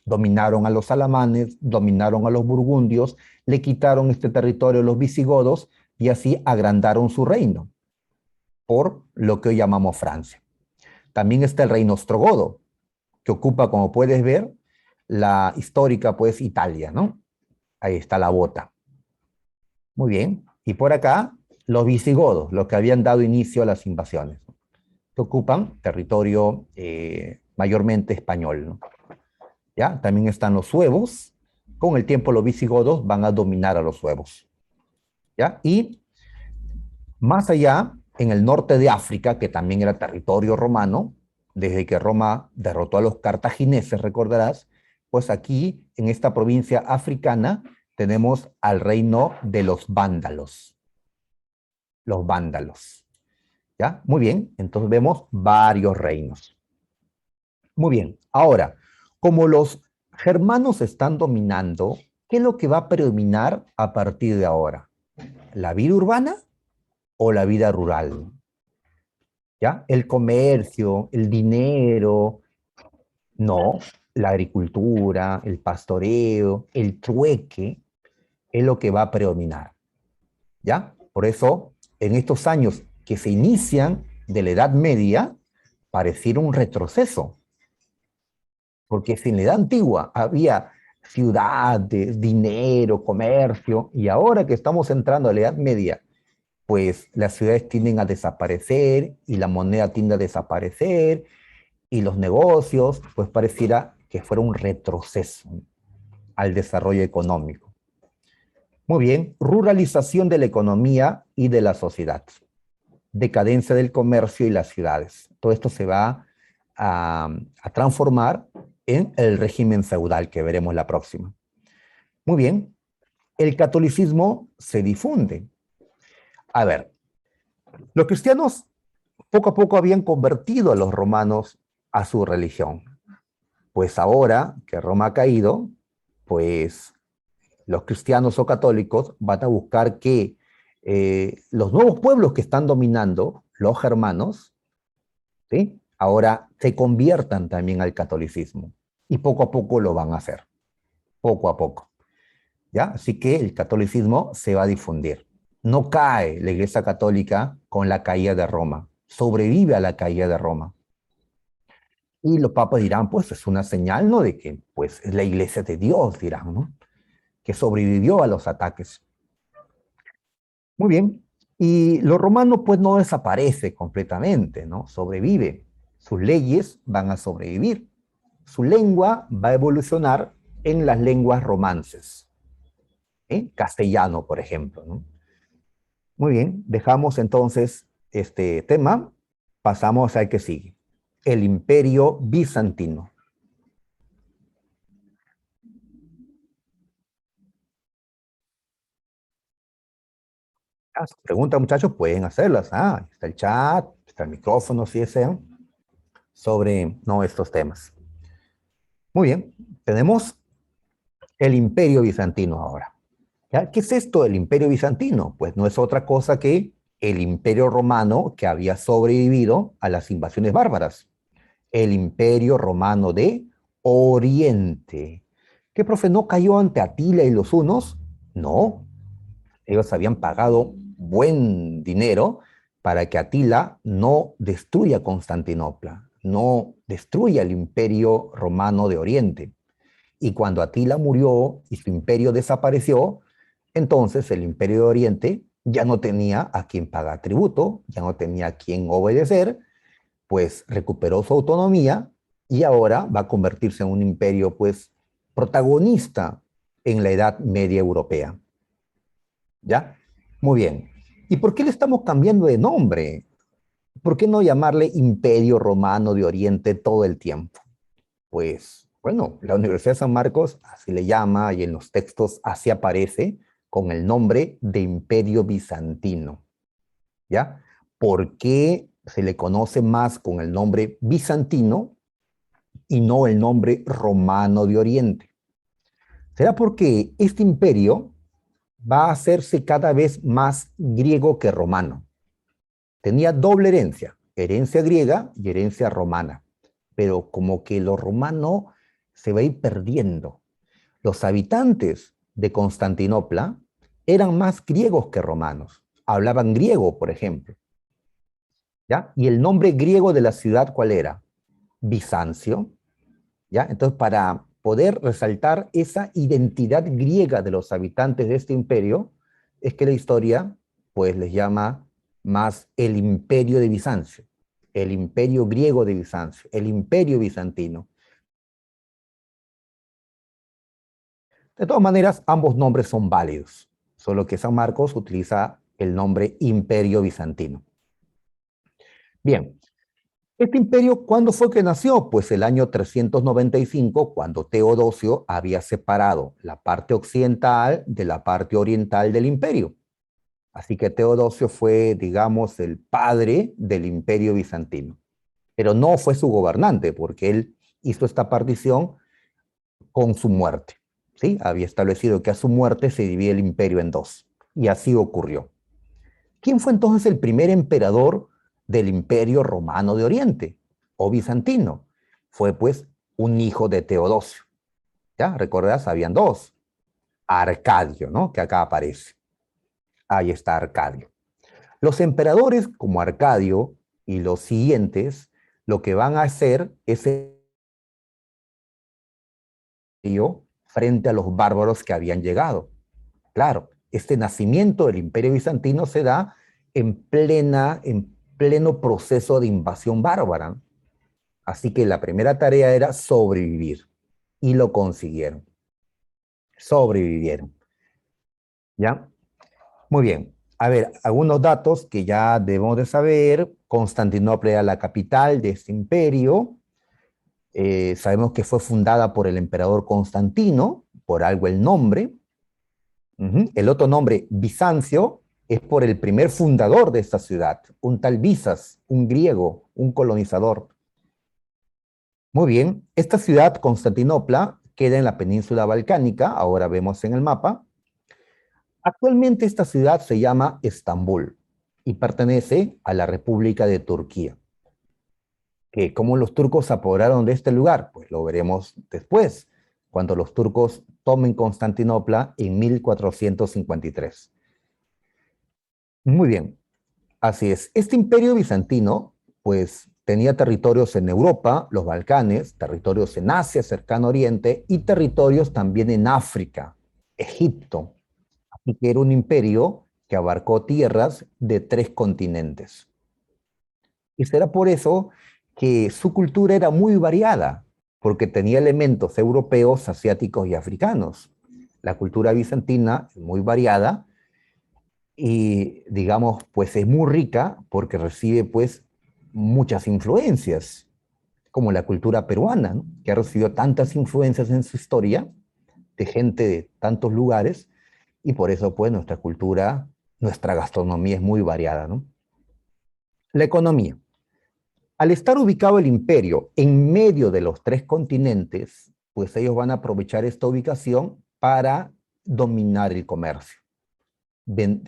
dominaron a los alemanes, dominaron a los burgundios, le quitaron este territorio a los visigodos y así agrandaron su reino, por lo que hoy llamamos Francia. También está el reino ostrogodo, que ocupa, como puedes ver, la histórica, pues, Italia, ¿no? Ahí está la bota. Muy bien. Y por acá, los visigodos, los que habían dado inicio a las invasiones, que ocupan territorio mayormente español, ¿no? ¿Ya? También están los suevos. Con el tiempo los visigodos van a dominar a los suevos. ¿Ya? Y más allá, en el norte de África, que también era territorio romano, desde que Roma derrotó a los cartagineses, recordarás, pues aquí, en esta provincia africana, tenemos al reino de los vándalos. Los vándalos. ¿Ya? Muy bien, entonces vemos varios reinos. Muy bien, ahora, como los germanos están dominando, ¿qué es lo que va a predominar a partir de ahora? ¿La vida urbana o la vida rural? ¿Ya? El comercio, el dinero, no, la agricultura, el pastoreo, el trueque, es lo que va a predominar. ¿Ya? Por eso, en estos años que se inician de la Edad Media, pareciera un retroceso. Porque si en la Edad Antigua había ciudades, dinero, comercio, y ahora que estamos entrando a la Edad Media, pues las ciudades tienden a desaparecer y la moneda tiende a desaparecer y los negocios, pues pareciera que fuera un retroceso al desarrollo económico. Muy bien, ruralización de la economía y de la sociedad, decadencia del comercio y las ciudades. Todo esto se va a transformar en el régimen feudal que veremos la próxima. Muy bien, el catolicismo se difunde. A ver, los cristianos poco a poco habían convertido a los romanos a su religión. Pues ahora que Roma ha caído, pues los cristianos o católicos van a buscar que los nuevos pueblos que están dominando, los germanos, ¿sí? ahora se conviertan también al catolicismo. Y poco a poco lo van a hacer, poco a poco. ¿Ya? Así que el catolicismo se va a difundir. No cae la Iglesia Católica con la caída de Roma, sobrevive a la caída de Roma. Y los papas dirán, pues es una señal, ¿no? De que pues es la Iglesia de Dios, dirán, ¿no? Que sobrevivió a los ataques. Muy bien. Y lo romano pues no desaparece completamente, ¿no? Sobrevive. Sus leyes van a sobrevivir. Su lengua va a evolucionar en las lenguas romances. Castellano, por ejemplo, ¿no? Muy bien, dejamos entonces este tema, pasamos al que sigue, el Imperio Bizantino. Las preguntas, muchachos, pueden hacerlas. Está el chat, está el micrófono, si desean, sobre no, estos temas. Muy bien, tenemos el Imperio Bizantino ahora. ¿Ya? ¿Qué es esto del Imperio Bizantino? Pues no es otra cosa que el Imperio Romano que había sobrevivido a las invasiones bárbaras. El Imperio Romano de Oriente. ¿Qué, profe, no cayó ante Atila y los hunos? No, ellos habían pagado buen dinero para que Atila no destruya Constantinopla, no destruya el Imperio Romano de Oriente. Y cuando Atila murió y su imperio desapareció, entonces el Imperio de Oriente ya no tenía a quien pagar tributo, ya no tenía a quien obedecer, pues recuperó su autonomía y ahora va a convertirse en un imperio pues protagonista en la Edad Media Europea. ¿Ya? Muy bien. ¿Y por qué le estamos cambiando de nombre? ¿Por qué no llamarle Imperio Romano de Oriente todo el tiempo? Pues, bueno, la Universidad de San Marcos así le llama y en los textos así aparece con el nombre de Imperio Bizantino. ¿Ya? ¿Por qué se le conoce más con el nombre bizantino y no el nombre romano de Oriente? ¿Será porque este imperio va a hacerse cada vez más griego que romano? Tenía doble herencia, herencia griega y herencia romana, pero como que lo romano se va a ir perdiendo. Los habitantes de Constantinopla eran más griegos que romanos, hablaban griego, por ejemplo, ¿ya? Y el nombre griego de la ciudad, ¿cuál era? Bizancio, ¿ya? Entonces, para poder resaltar esa identidad griega de los habitantes de este imperio, es que la historia, pues, les llama más el imperio de Bizancio, el imperio griego de Bizancio, el imperio bizantino. De todas maneras, ambos nombres son válidos, solo que San Marcos utiliza el nombre imperio bizantino. Bien, este imperio, ¿cuándo fue que nació? Pues el año 395, cuando Teodosio había separado la parte occidental de la parte oriental del imperio. Así que Teodosio fue, digamos, el padre del imperio bizantino. Pero no fue su gobernante, porque él hizo esta partición con su muerte. ¿Sí? Había establecido que a su muerte se divide el imperio en dos. Y así ocurrió. ¿Quién fue entonces el primer emperador del Imperio Romano de Oriente o bizantino? Fue pues un hijo de Teodosio. ¿Ya? ¿Recordás? Habían dos. Arcadio, ¿no? Que acá aparece. Ahí está Arcadio. Los emperadores como Arcadio y los siguientes lo que van a hacer es frente a los bárbaros que habían llegado. Claro, este nacimiento del Imperio Bizantino se da en pleno proceso de invasión bárbara. Así que la primera tarea era sobrevivir y lo consiguieron. Sobrevivieron. ¿Ya? Muy bien. A ver, algunos datos que ya debemos de saber. Constantinopla era la capital de este imperio. Sabemos que fue fundada por el emperador Constantino, por algo el nombre. El otro nombre, Bizancio, es por el primer fundador de esta ciudad, un tal Bizas, un griego, un colonizador. Muy bien, esta ciudad, Constantinopla, queda en la península balcánica, ahora vemos en el mapa. Actualmente esta ciudad se llama Estambul y pertenece a la República de Turquía. que cómo los turcos se apoderaron de este lugar, pues lo veremos después, cuando los turcos tomen Constantinopla en 1453. Muy bien, así es. Este imperio bizantino, pues tenía territorios en Europa, los Balcanes, territorios en Asia, cercano Oriente, y territorios también en África, Egipto. Así que era un imperio que abarcó tierras de 3 continentes. Y será por eso que su cultura era muy variada, porque tenía elementos europeos, asiáticos y africanos. La cultura bizantina es muy variada y, digamos, pues es muy rica porque recibe, pues, muchas influencias, como la cultura peruana, ¿no? Que ha recibido tantas influencias en su historia de gente de tantos lugares, y por eso, pues, nuestra cultura, nuestra gastronomía es muy variada, ¿no? La economía. Al estar ubicado el imperio en medio de los 3 continentes, pues ellos van a aprovechar esta ubicación para dominar el comercio,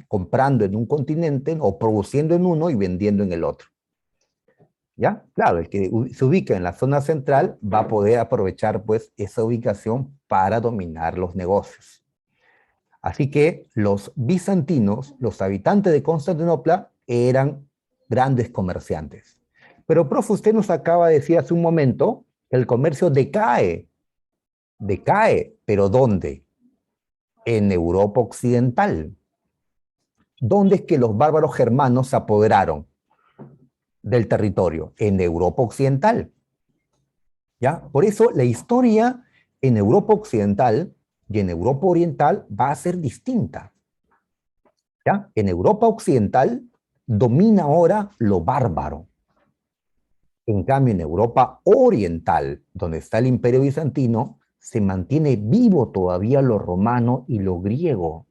comprando en un continente o produciendo en uno y vendiendo en el otro. ¿Ya? Claro, el que se ubica en la zona central va a poder aprovechar pues esa ubicación para dominar los negocios. Así que los bizantinos, los habitantes de Constantinopla, eran grandes comerciantes. Pero, profe, usted nos acaba de decir hace un momento que el comercio decae. Decae, ¿pero dónde? En Europa Occidental. ¿Dónde es que los bárbaros germanos se apoderaron del territorio? En Europa Occidental. ¿Ya? Por eso la historia en Europa Occidental y en Europa Oriental va a ser distinta. ¿Ya? En Europa Occidental domina ahora lo bárbaro. En cambio, en Europa Oriental, donde está el Imperio Bizantino, se mantiene vivo todavía lo romano y lo griego.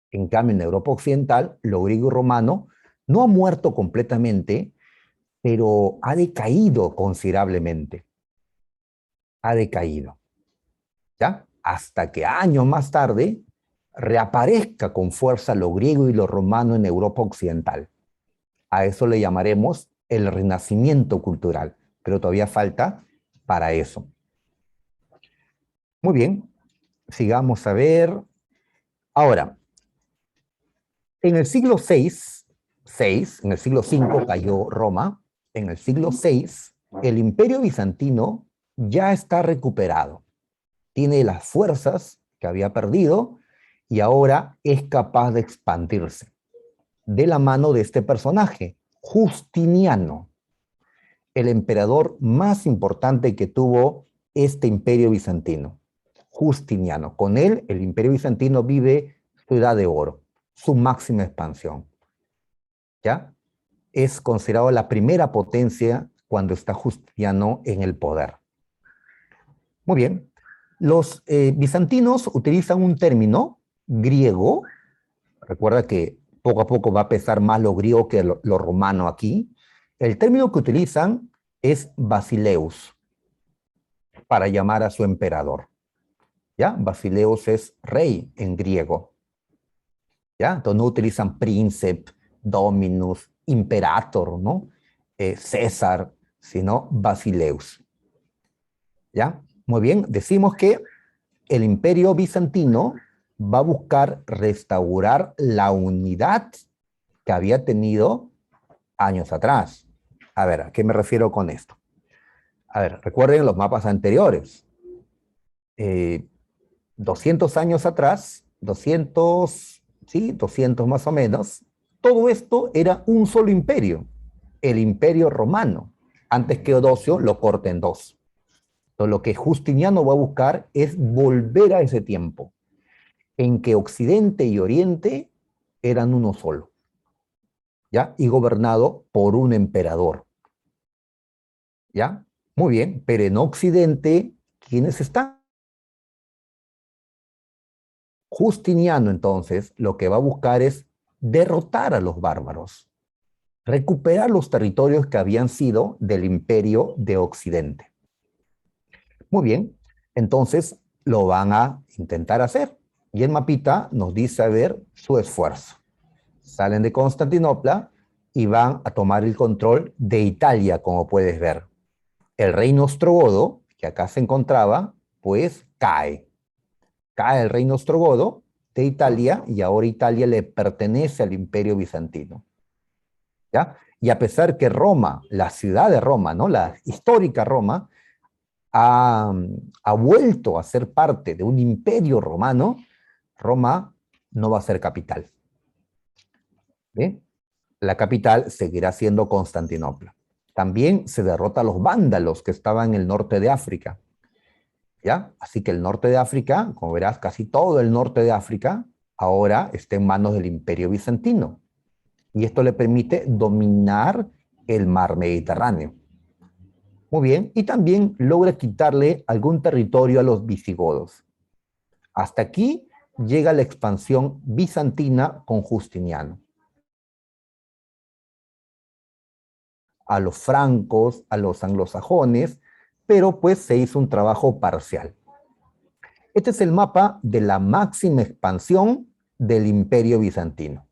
En cambio, en Europa Occidental, lo griego y romano no ha muerto completamente, pero ha decaído considerablemente. Ha decaído. ¿Ya? Hasta que años más tarde reaparezca con fuerza lo griego y lo romano en Europa Occidental. A eso le llamaremos el renacimiento cultural, pero todavía falta para eso. Muy bien, sigamos a ver. Ahora, en el siglo VI, en el siglo V cayó Roma, en el siglo VI, el Imperio Bizantino ya está recuperado. Tiene las fuerzas que había perdido y ahora es capaz de expandirse. De la mano de este personaje, Justiniano, el emperador más importante que tuvo este imperio bizantino. Justiniano. Con él, el imperio bizantino vive su edad de oro, su máxima expansión. ¿Ya? Es considerado la primera potencia cuando está Justiniano en el poder. Muy bien. Los bizantinos utilizan un término griego. Recuerda que poco a poco va a pesar más lo griego que lo romano aquí. El término que utilizan es basileus para llamar a su emperador. ¿Ya? Basileus es rey en griego. ¿Ya? Entonces no utilizan príncipe, dominus, imperator, ¿no? César, sino basileus. ¿Ya? Muy bien, decimos que el imperio bizantino va a buscar restaurar la unidad que había tenido años atrás. A ver, ¿a qué me refiero con esto? A ver, recuerden los mapas anteriores. 200 años atrás, 200, sí, 200 más o menos, todo esto era un solo imperio, el imperio romano. Antes que Teodosio lo corta en dos. Entonces, lo que Justiniano va a buscar es volver a ese tiempo, en que Occidente y Oriente eran uno solo, ¿ya? Y gobernado por un emperador, ¿ya? Muy bien, pero en Occidente, ¿quiénes están? Justiniano, entonces, lo que va a buscar es derrotar a los bárbaros, recuperar los territorios que habían sido del imperio de Occidente. Muy bien, entonces lo van a intentar hacer. Y el mapita nos dice a ver su esfuerzo. Salen de Constantinopla y van a tomar el control de Italia, como puedes ver. El reino ostrogodo, que acá se encontraba, pues cae. Cae el reino ostrogodo de Italia y ahora Italia le pertenece al Imperio Bizantino. ¿Ya? Y a pesar que Roma, la ciudad de Roma, ¿no? La histórica Roma, ha, ha vuelto a ser parte de un imperio romano, Roma no va a ser capital. ¿Ve? La capital seguirá siendo Constantinopla. También se derrota a los vándalos que estaban en el norte de África. ¿Ya? Así que el norte de África, como verás, casi todo el norte de África ahora está en manos del Imperio Bizantino. Y esto le permite dominar el mar Mediterráneo. Muy bien, y también logra quitarle algún territorio a los visigodos. Hasta aquí llega la expansión bizantina con Justiniano. A los francos, a los anglosajones, pero pues se hizo un trabajo parcial. Este es el mapa de la máxima expansión del Imperio Bizantino.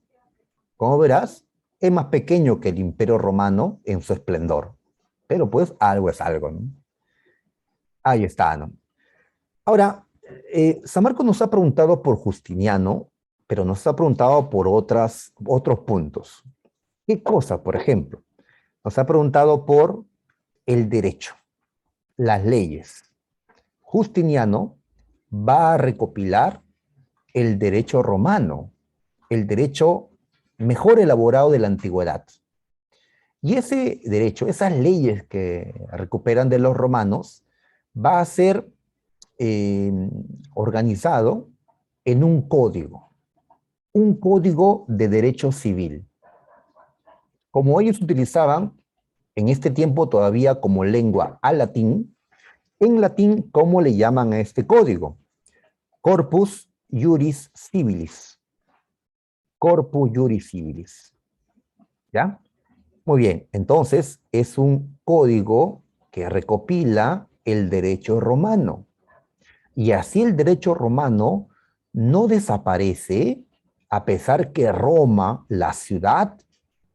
Como verás, es más pequeño que el Imperio Romano en su esplendor, pero pues algo es algo, ¿no? Ahí está, ¿no? Ahora, San Marcos nos ha preguntado por Justiniano, pero nos ha preguntado por otros puntos. ¿Qué cosa, por ejemplo? Nos ha preguntado por el derecho, las leyes. Justiniano va a recopilar el derecho romano, el derecho mejor elaborado de la antigüedad. Y ese derecho, esas leyes que recuperan de los romanos, va a ser eh, organizado en un código de derecho civil. Como ellos utilizaban en este tiempo todavía como lengua al latín, en latín, ¿cómo le llaman a este código? Corpus Juris Civilis. Corpus Juris Civilis. ¿Ya? Muy bien, entonces es un código que recopila el derecho romano. Y así el derecho romano no desaparece a pesar que Roma, la ciudad,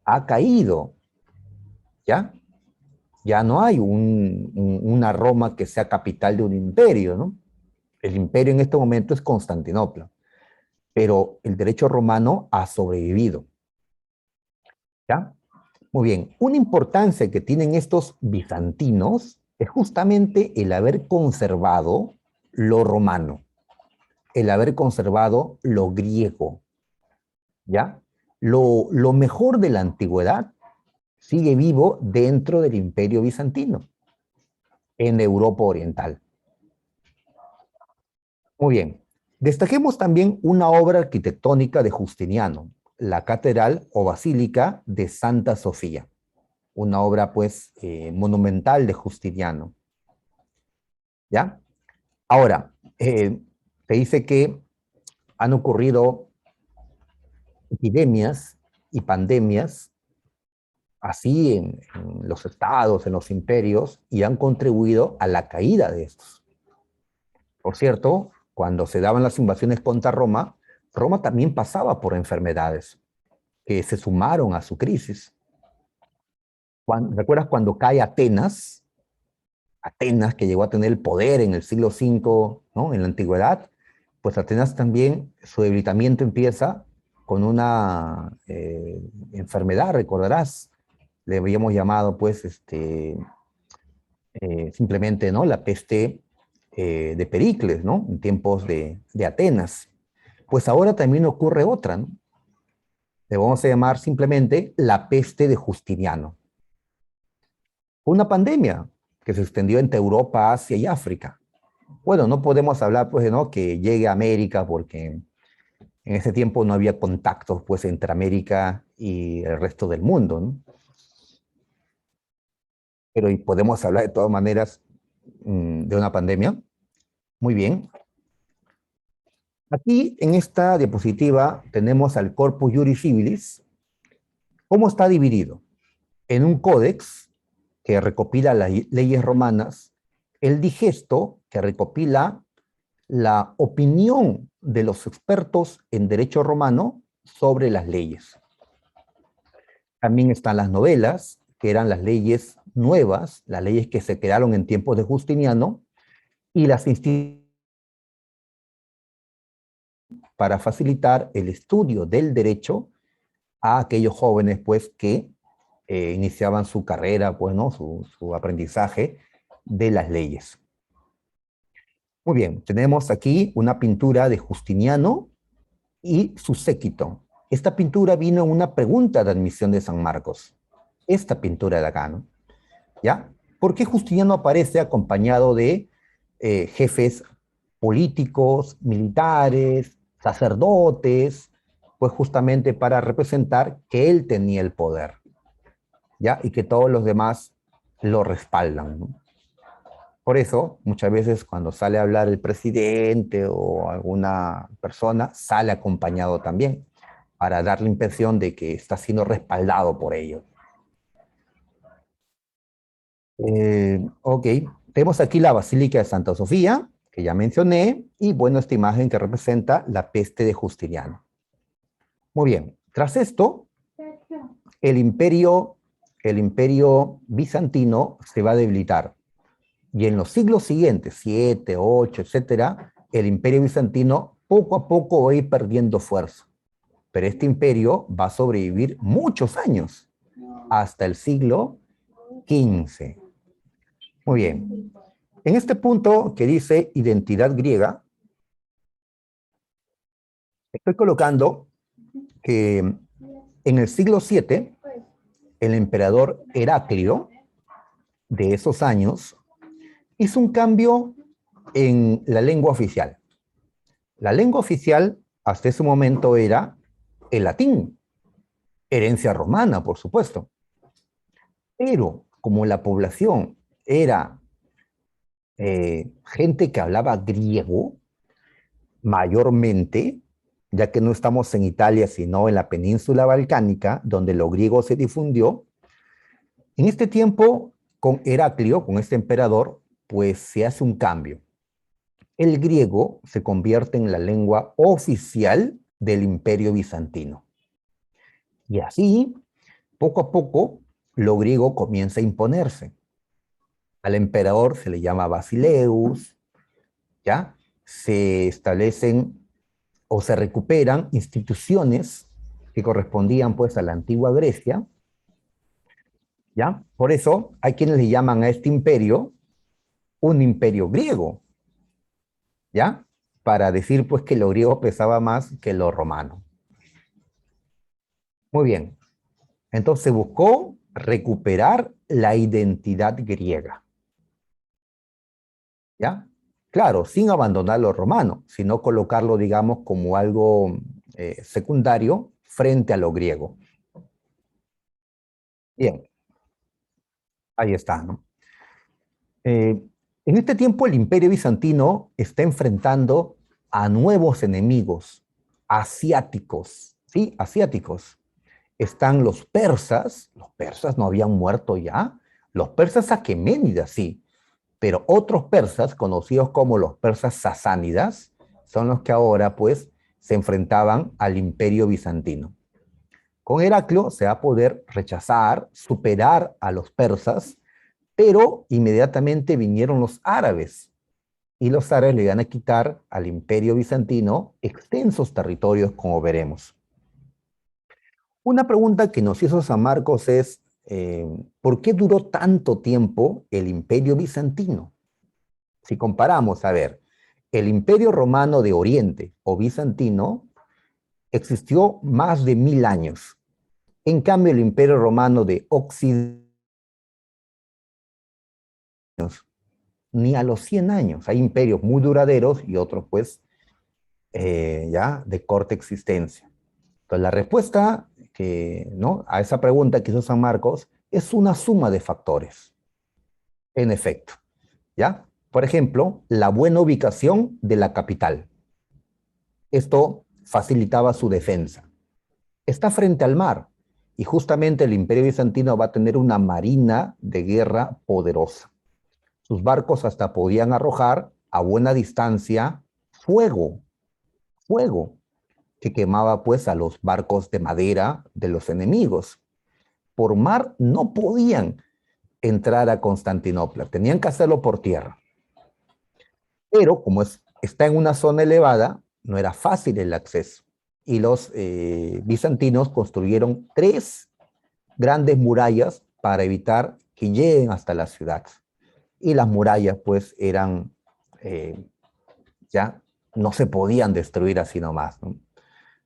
ha caído. ¿Ya? Ya no hay una Roma que sea capital de un imperio, ¿no? El imperio en este momento es Constantinopla, pero el derecho romano ha sobrevivido. ¿Ya? Muy bien, una importancia que tienen estos bizantinos es justamente el haber conservado lo romano, el haber conservado lo griego, ¿ya? Lo mejor de la antigüedad sigue vivo dentro del imperio bizantino, en Europa Oriental. Muy bien, destaquemos también una obra arquitectónica de Justiniano, la Catedral o Basílica de Santa Sofía, una obra pues monumental de Justiniano. ¿Ya? Ahora, se dice que han ocurrido epidemias y pandemias así en los estados, en los imperios, y han contribuido a la caída de estos. Por cierto, cuando se daban las invasiones contra Roma, Roma también pasaba por enfermedades que se sumaron a su crisis. ¿Recuerdas cuando cae Atenas? Atenas, que llegó a tener el poder en el siglo V, ¿no? En la antigüedad, pues Atenas también, su debilitamiento empieza con una enfermedad, recordarás, le habíamos llamado pues simplemente, ¿no? La peste de Pericles, ¿no? En tiempos de Atenas. Pues ahora también ocurre otra, ¿no? Le vamos a llamar simplemente la peste de Justiniano. Una pandemia que se extendió entre Europa, Asia y África. Bueno, no podemos hablar, pues, ¿no? Que llegue a América porque en ese tiempo no había contactos, pues, entre América y el resto del mundo, ¿no? Pero y podemos hablar de todas maneras de una pandemia. Muy bien. Aquí en esta diapositiva tenemos al Corpus Juris Civilis. ¿Cómo está dividido? En un códex que recopila las leyes romanas, el digesto que recopila la opinión de los expertos en derecho romano sobre las leyes. También están las novelas, que eran las leyes nuevas, las leyes que se crearon en tiempos de Justiniano, y las instituciones para facilitar el estudio del derecho a aquellos jóvenes, pues, que iniciaban su carrera, pues, ¿no? Su aprendizaje de las leyes. Muy bien, tenemos aquí una pintura de Justiniano y su séquito. Esta pintura vino en una pregunta de admisión de San Marcos. Esta pintura de acá, ¿no? ¿Ya? ¿Por qué Justiniano aparece acompañado de jefes políticos, militares, sacerdotes? Pues justamente para representar que él tenía el poder, ¿ya? Y que todos los demás lo respaldan, ¿no? Por eso, muchas veces cuando sale a hablar el presidente o alguna persona, sale acompañado también, para dar la impresión de que está siendo respaldado por ellos. Ok, tenemos aquí la Basílica de Santa Sofía, que ya mencioné, y bueno, esta imagen que representa la peste de Justiniano. Muy bien, tras esto, el imperio, el imperio bizantino se va a debilitar. Y en los siglos siguientes, 7, 8, etcétera, el imperio bizantino poco a poco va a ir perdiendo fuerza. Pero este imperio va a sobrevivir muchos años, hasta el siglo XV. Muy bien. En este punto que dice identidad griega, estoy colocando que en el siglo VII, el emperador Heraclio, de esos años, hizo un cambio en la lengua oficial. La lengua oficial hasta ese momento era el latín, herencia romana, por supuesto. Pero como la población era gente que hablaba griego, mayormente, ya que no estamos en Italia, sino en la península balcánica, donde lo griego se difundió, en este tiempo, con Heraclio, con este emperador, pues se hace un cambio. El griego se convierte en la lengua oficial del Imperio Bizantino. Y así, poco a poco, lo griego comienza a imponerse. Al emperador se le llama Basileus, ¿ya? Se establecen o se recuperan instituciones que correspondían pues a la antigua Grecia, ¿ya? Por eso hay quienes le llaman a este imperio un imperio griego, ¿ya? Para decir pues que lo griego pesaba más que lo romano. Muy bien, entonces se buscó recuperar la identidad griega, ¿ya? Claro, sin abandonar lo romano, sino colocarlo, digamos, como algo secundario frente a lo griego. Bien, ahí está, ¿no? En este tiempo el Imperio Bizantino está enfrentando a nuevos enemigos asiáticos, ¿sí? Asiáticos. Están los persas no habían muerto ya, los persas aqueménidas, sí, pero otros persas, conocidos como los persas sasánidas, son los que ahora, pues, se enfrentaban al Imperio Bizantino. Con Heraclio se va a poder rechazar, superar a los persas, pero inmediatamente vinieron los árabes, y los árabes le van a quitar al Imperio Bizantino extensos territorios, como veremos. Una pregunta que nos hizo San Marcos es, ¿por qué duró tanto tiempo el Imperio Bizantino? Si comparamos, a ver, el Imperio Romano de Oriente o bizantino existió más de 1000 años. En cambio, el Imperio Romano de Occidente, ni a los 100 años. Hay imperios muy duraderos y otros, pues, ya de corta existencia. Entonces, la respuesta ¿no? a esa pregunta que hizo San Marcos es una suma de factores, en efecto. ¿Ya? Por ejemplo, la buena ubicación de la capital. Esto facilitaba su defensa. Está frente al mar y justamente el Imperio Bizantino va a tener una marina de guerra poderosa. Sus barcos hasta podían arrojar a buena distancia fuego, fuego, que quemaba pues a los barcos de madera de los enemigos. por mar no podían entrar a Constantinopla, tenían que hacerlo por tierra. Pero como está en una zona elevada, no era fácil el acceso. Y los bizantinos construyeron 3 grandes murallas para evitar que lleguen hasta la ciudad. Y las murallas pues eran, ya no se podían destruir así nomás, ¿no?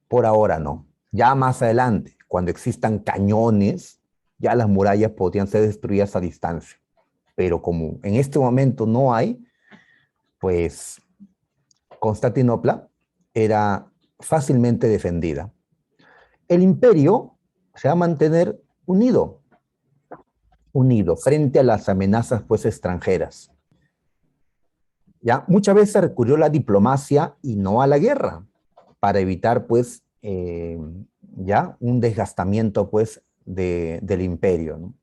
Por ahora no. Ya más adelante, cuando existan cañones, ya las murallas podrían ser destruidas a distancia. Pero como en este momento no hay, pues Constantinopla era fácilmente defendida. El imperio se va a mantener unido frente a las amenazas pues extranjeras. ¿Ya? Muchas veces se recurrió a la diplomacia y no a la guerra para evitar pues ya un desgastamiento pues del imperio, ¿no?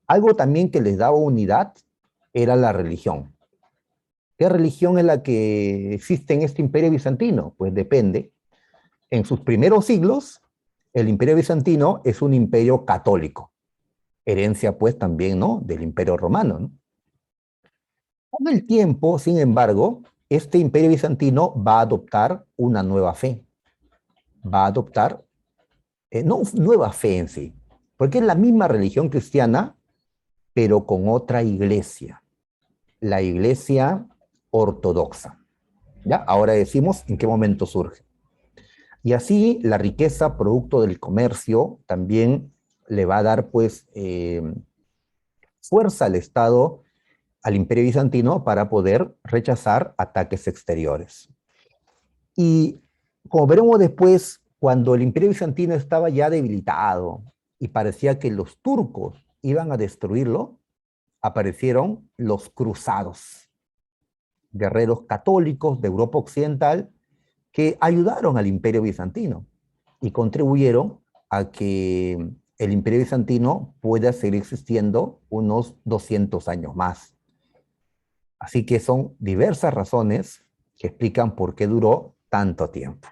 Algo también que les daba unidad era la religión. ¿Qué religión es la que existe en este imperio bizantino? Pues depende. En sus primeros siglos, el imperio bizantino es un imperio católico, herencia pues también, ¿no?, del imperio romano, ¿no? Con el tiempo, sin embargo, este imperio bizantino va a adoptar una nueva fe. Va a adoptar, no nueva fe en sí, porque es la misma religión cristiana, pero con otra iglesia, la iglesia ortodoxa. ¿Ya? Ahora decimos en qué momento surge. Y así la riqueza producto del comercio también le va a dar pues fuerza al Estado, al Imperio Bizantino, para poder rechazar ataques exteriores. Y como veremos después, cuando el Imperio Bizantino estaba ya debilitado y parecía que los turcos iban a destruirlo, aparecieron los cruzados, guerreros católicos de Europa Occidental que ayudaron al Imperio Bizantino y contribuyeron a que el Imperio Bizantino pueda seguir existiendo unos 200 años más. Así que son diversas razones que explican por qué duró tanto tiempo.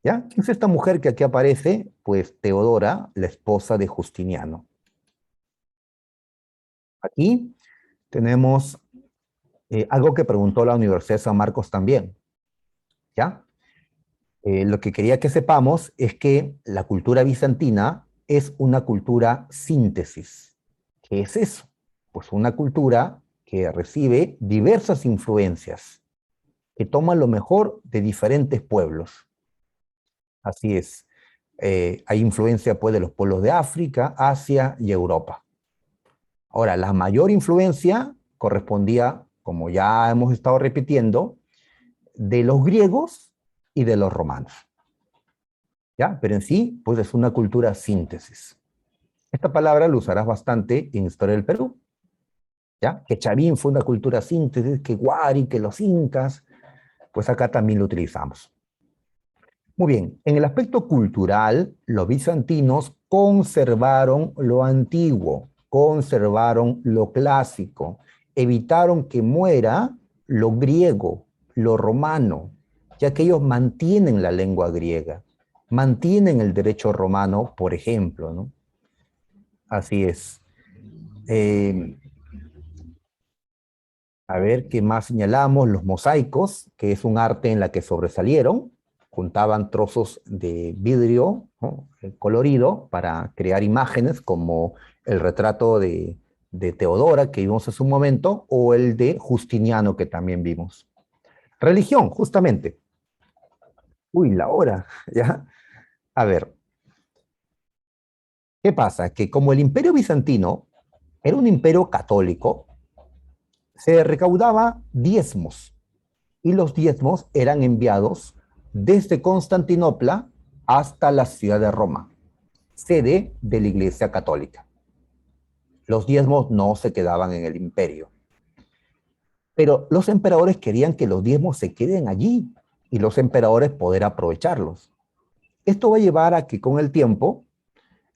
¿Ya? ¿Quién es esta mujer que aquí aparece? Pues Teodora, la esposa de Justiniano. Aquí tenemos algo que preguntó la Universidad de San Marcos también. ¿Ya? Lo que quería que sepamos es que la cultura bizantina es una cultura síntesis. ¿Qué es eso? Pues una cultura que recibe diversas influencias, que toma lo mejor de diferentes pueblos. Así es. Hay influencia pues de los pueblos de África, Asia y Europa. Ahora, la mayor influencia correspondía, como ya hemos estado repitiendo, de los griegos y de los romanos. ¿Ya? Pero en sí, pues es una cultura síntesis. Esta palabra la usarás bastante en Historia del Perú. ¿Ya? Que Chavín fue una cultura síntesis, que Huari, que los incas, pues acá también lo utilizamos. Muy bien, en el aspecto cultural, los bizantinos conservaron lo antiguo, conservaron lo clásico, evitaron que muera lo griego, lo romano, ya que ellos mantienen la lengua griega, mantienen el derecho romano, por ejemplo, ¿no? Así es. Eh, a ver, ¿qué más señalamos? Los mosaicos, que es un arte en la que sobresalieron, juntaban trozos de vidrio, ¿no?, colorido para crear imágenes como el retrato de Teodora que vimos hace un momento o el de Justiniano que también vimos. Religión, justamente. Uy, la hora, ¿ya? A ver, ¿qué pasa? Que como el imperio bizantino era un imperio católico, se recaudaba diezmos y los diezmos eran enviados desde Constantinopla hasta la ciudad de Roma, sede de la Iglesia Católica. Los diezmos no se quedaban en el imperio, pero los emperadores querían que los diezmos se queden allí y los emperadores poder aprovecharlos. Esto va a llevar a que con el tiempo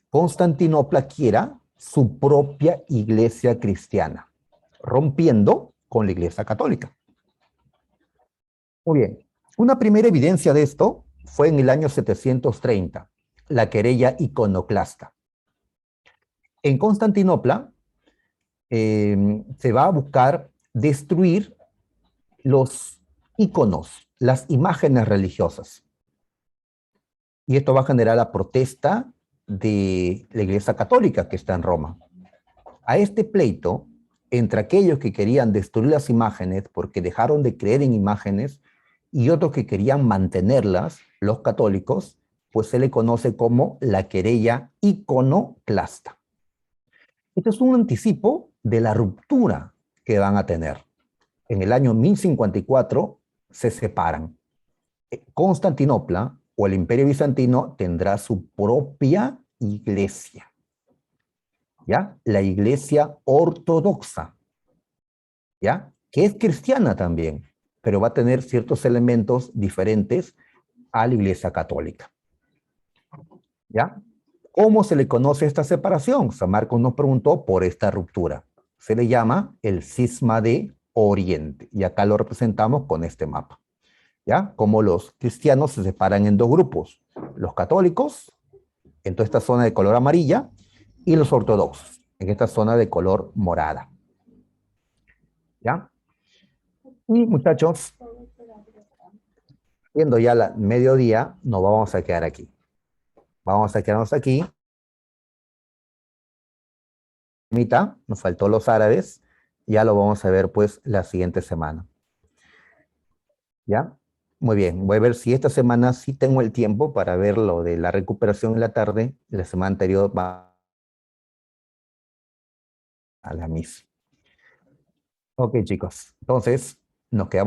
Constantinopla quiera su propia iglesia cristiana, rompiendo con la Iglesia Católica. Muy bien. Una primera evidencia de esto fue en el año 730, la querella iconoclasta. En Constantinopla se va a buscar destruir los íconos, las imágenes religiosas. Y esto va a generar la protesta de la Iglesia Católica que está en Roma. A este pleito, entre aquellos que querían destruir las imágenes porque dejaron de creer en imágenes y otros que querían mantenerlas, los católicos, pues se le conoce como la querella iconoclasta. Esto es un anticipo de la ruptura que van a tener. En el año 1054 se separan. Constantinopla o el Imperio Bizantino tendrá su propia iglesia, ¿ya? La iglesia ortodoxa, ¿ya? Que es cristiana también, pero va a tener ciertos elementos diferentes a la iglesia católica, ¿ya? ¿Cómo se le conoce esta separación? San Marcos nos preguntó por esta ruptura. Se le llama el cisma de Oriente, y acá lo representamos con este mapa, ¿ya? Como los cristianos se separan en dos grupos, los católicos, en toda esta zona de color amarilla, y los ortodoxos, en esta zona de color morada, ¿ya? Y muchachos, viendo ya la mediodía, nos vamos a quedar aquí. Vamos a quedarnos aquí. Nos faltó los árabes, ya lo vamos a ver pues la siguiente semana, ¿ya? Muy bien, voy a ver si esta semana sí tengo el tiempo para ver lo de la recuperación en la tarde. La semana anterior va a la misma. Ok, chicos, entonces nos quedamos.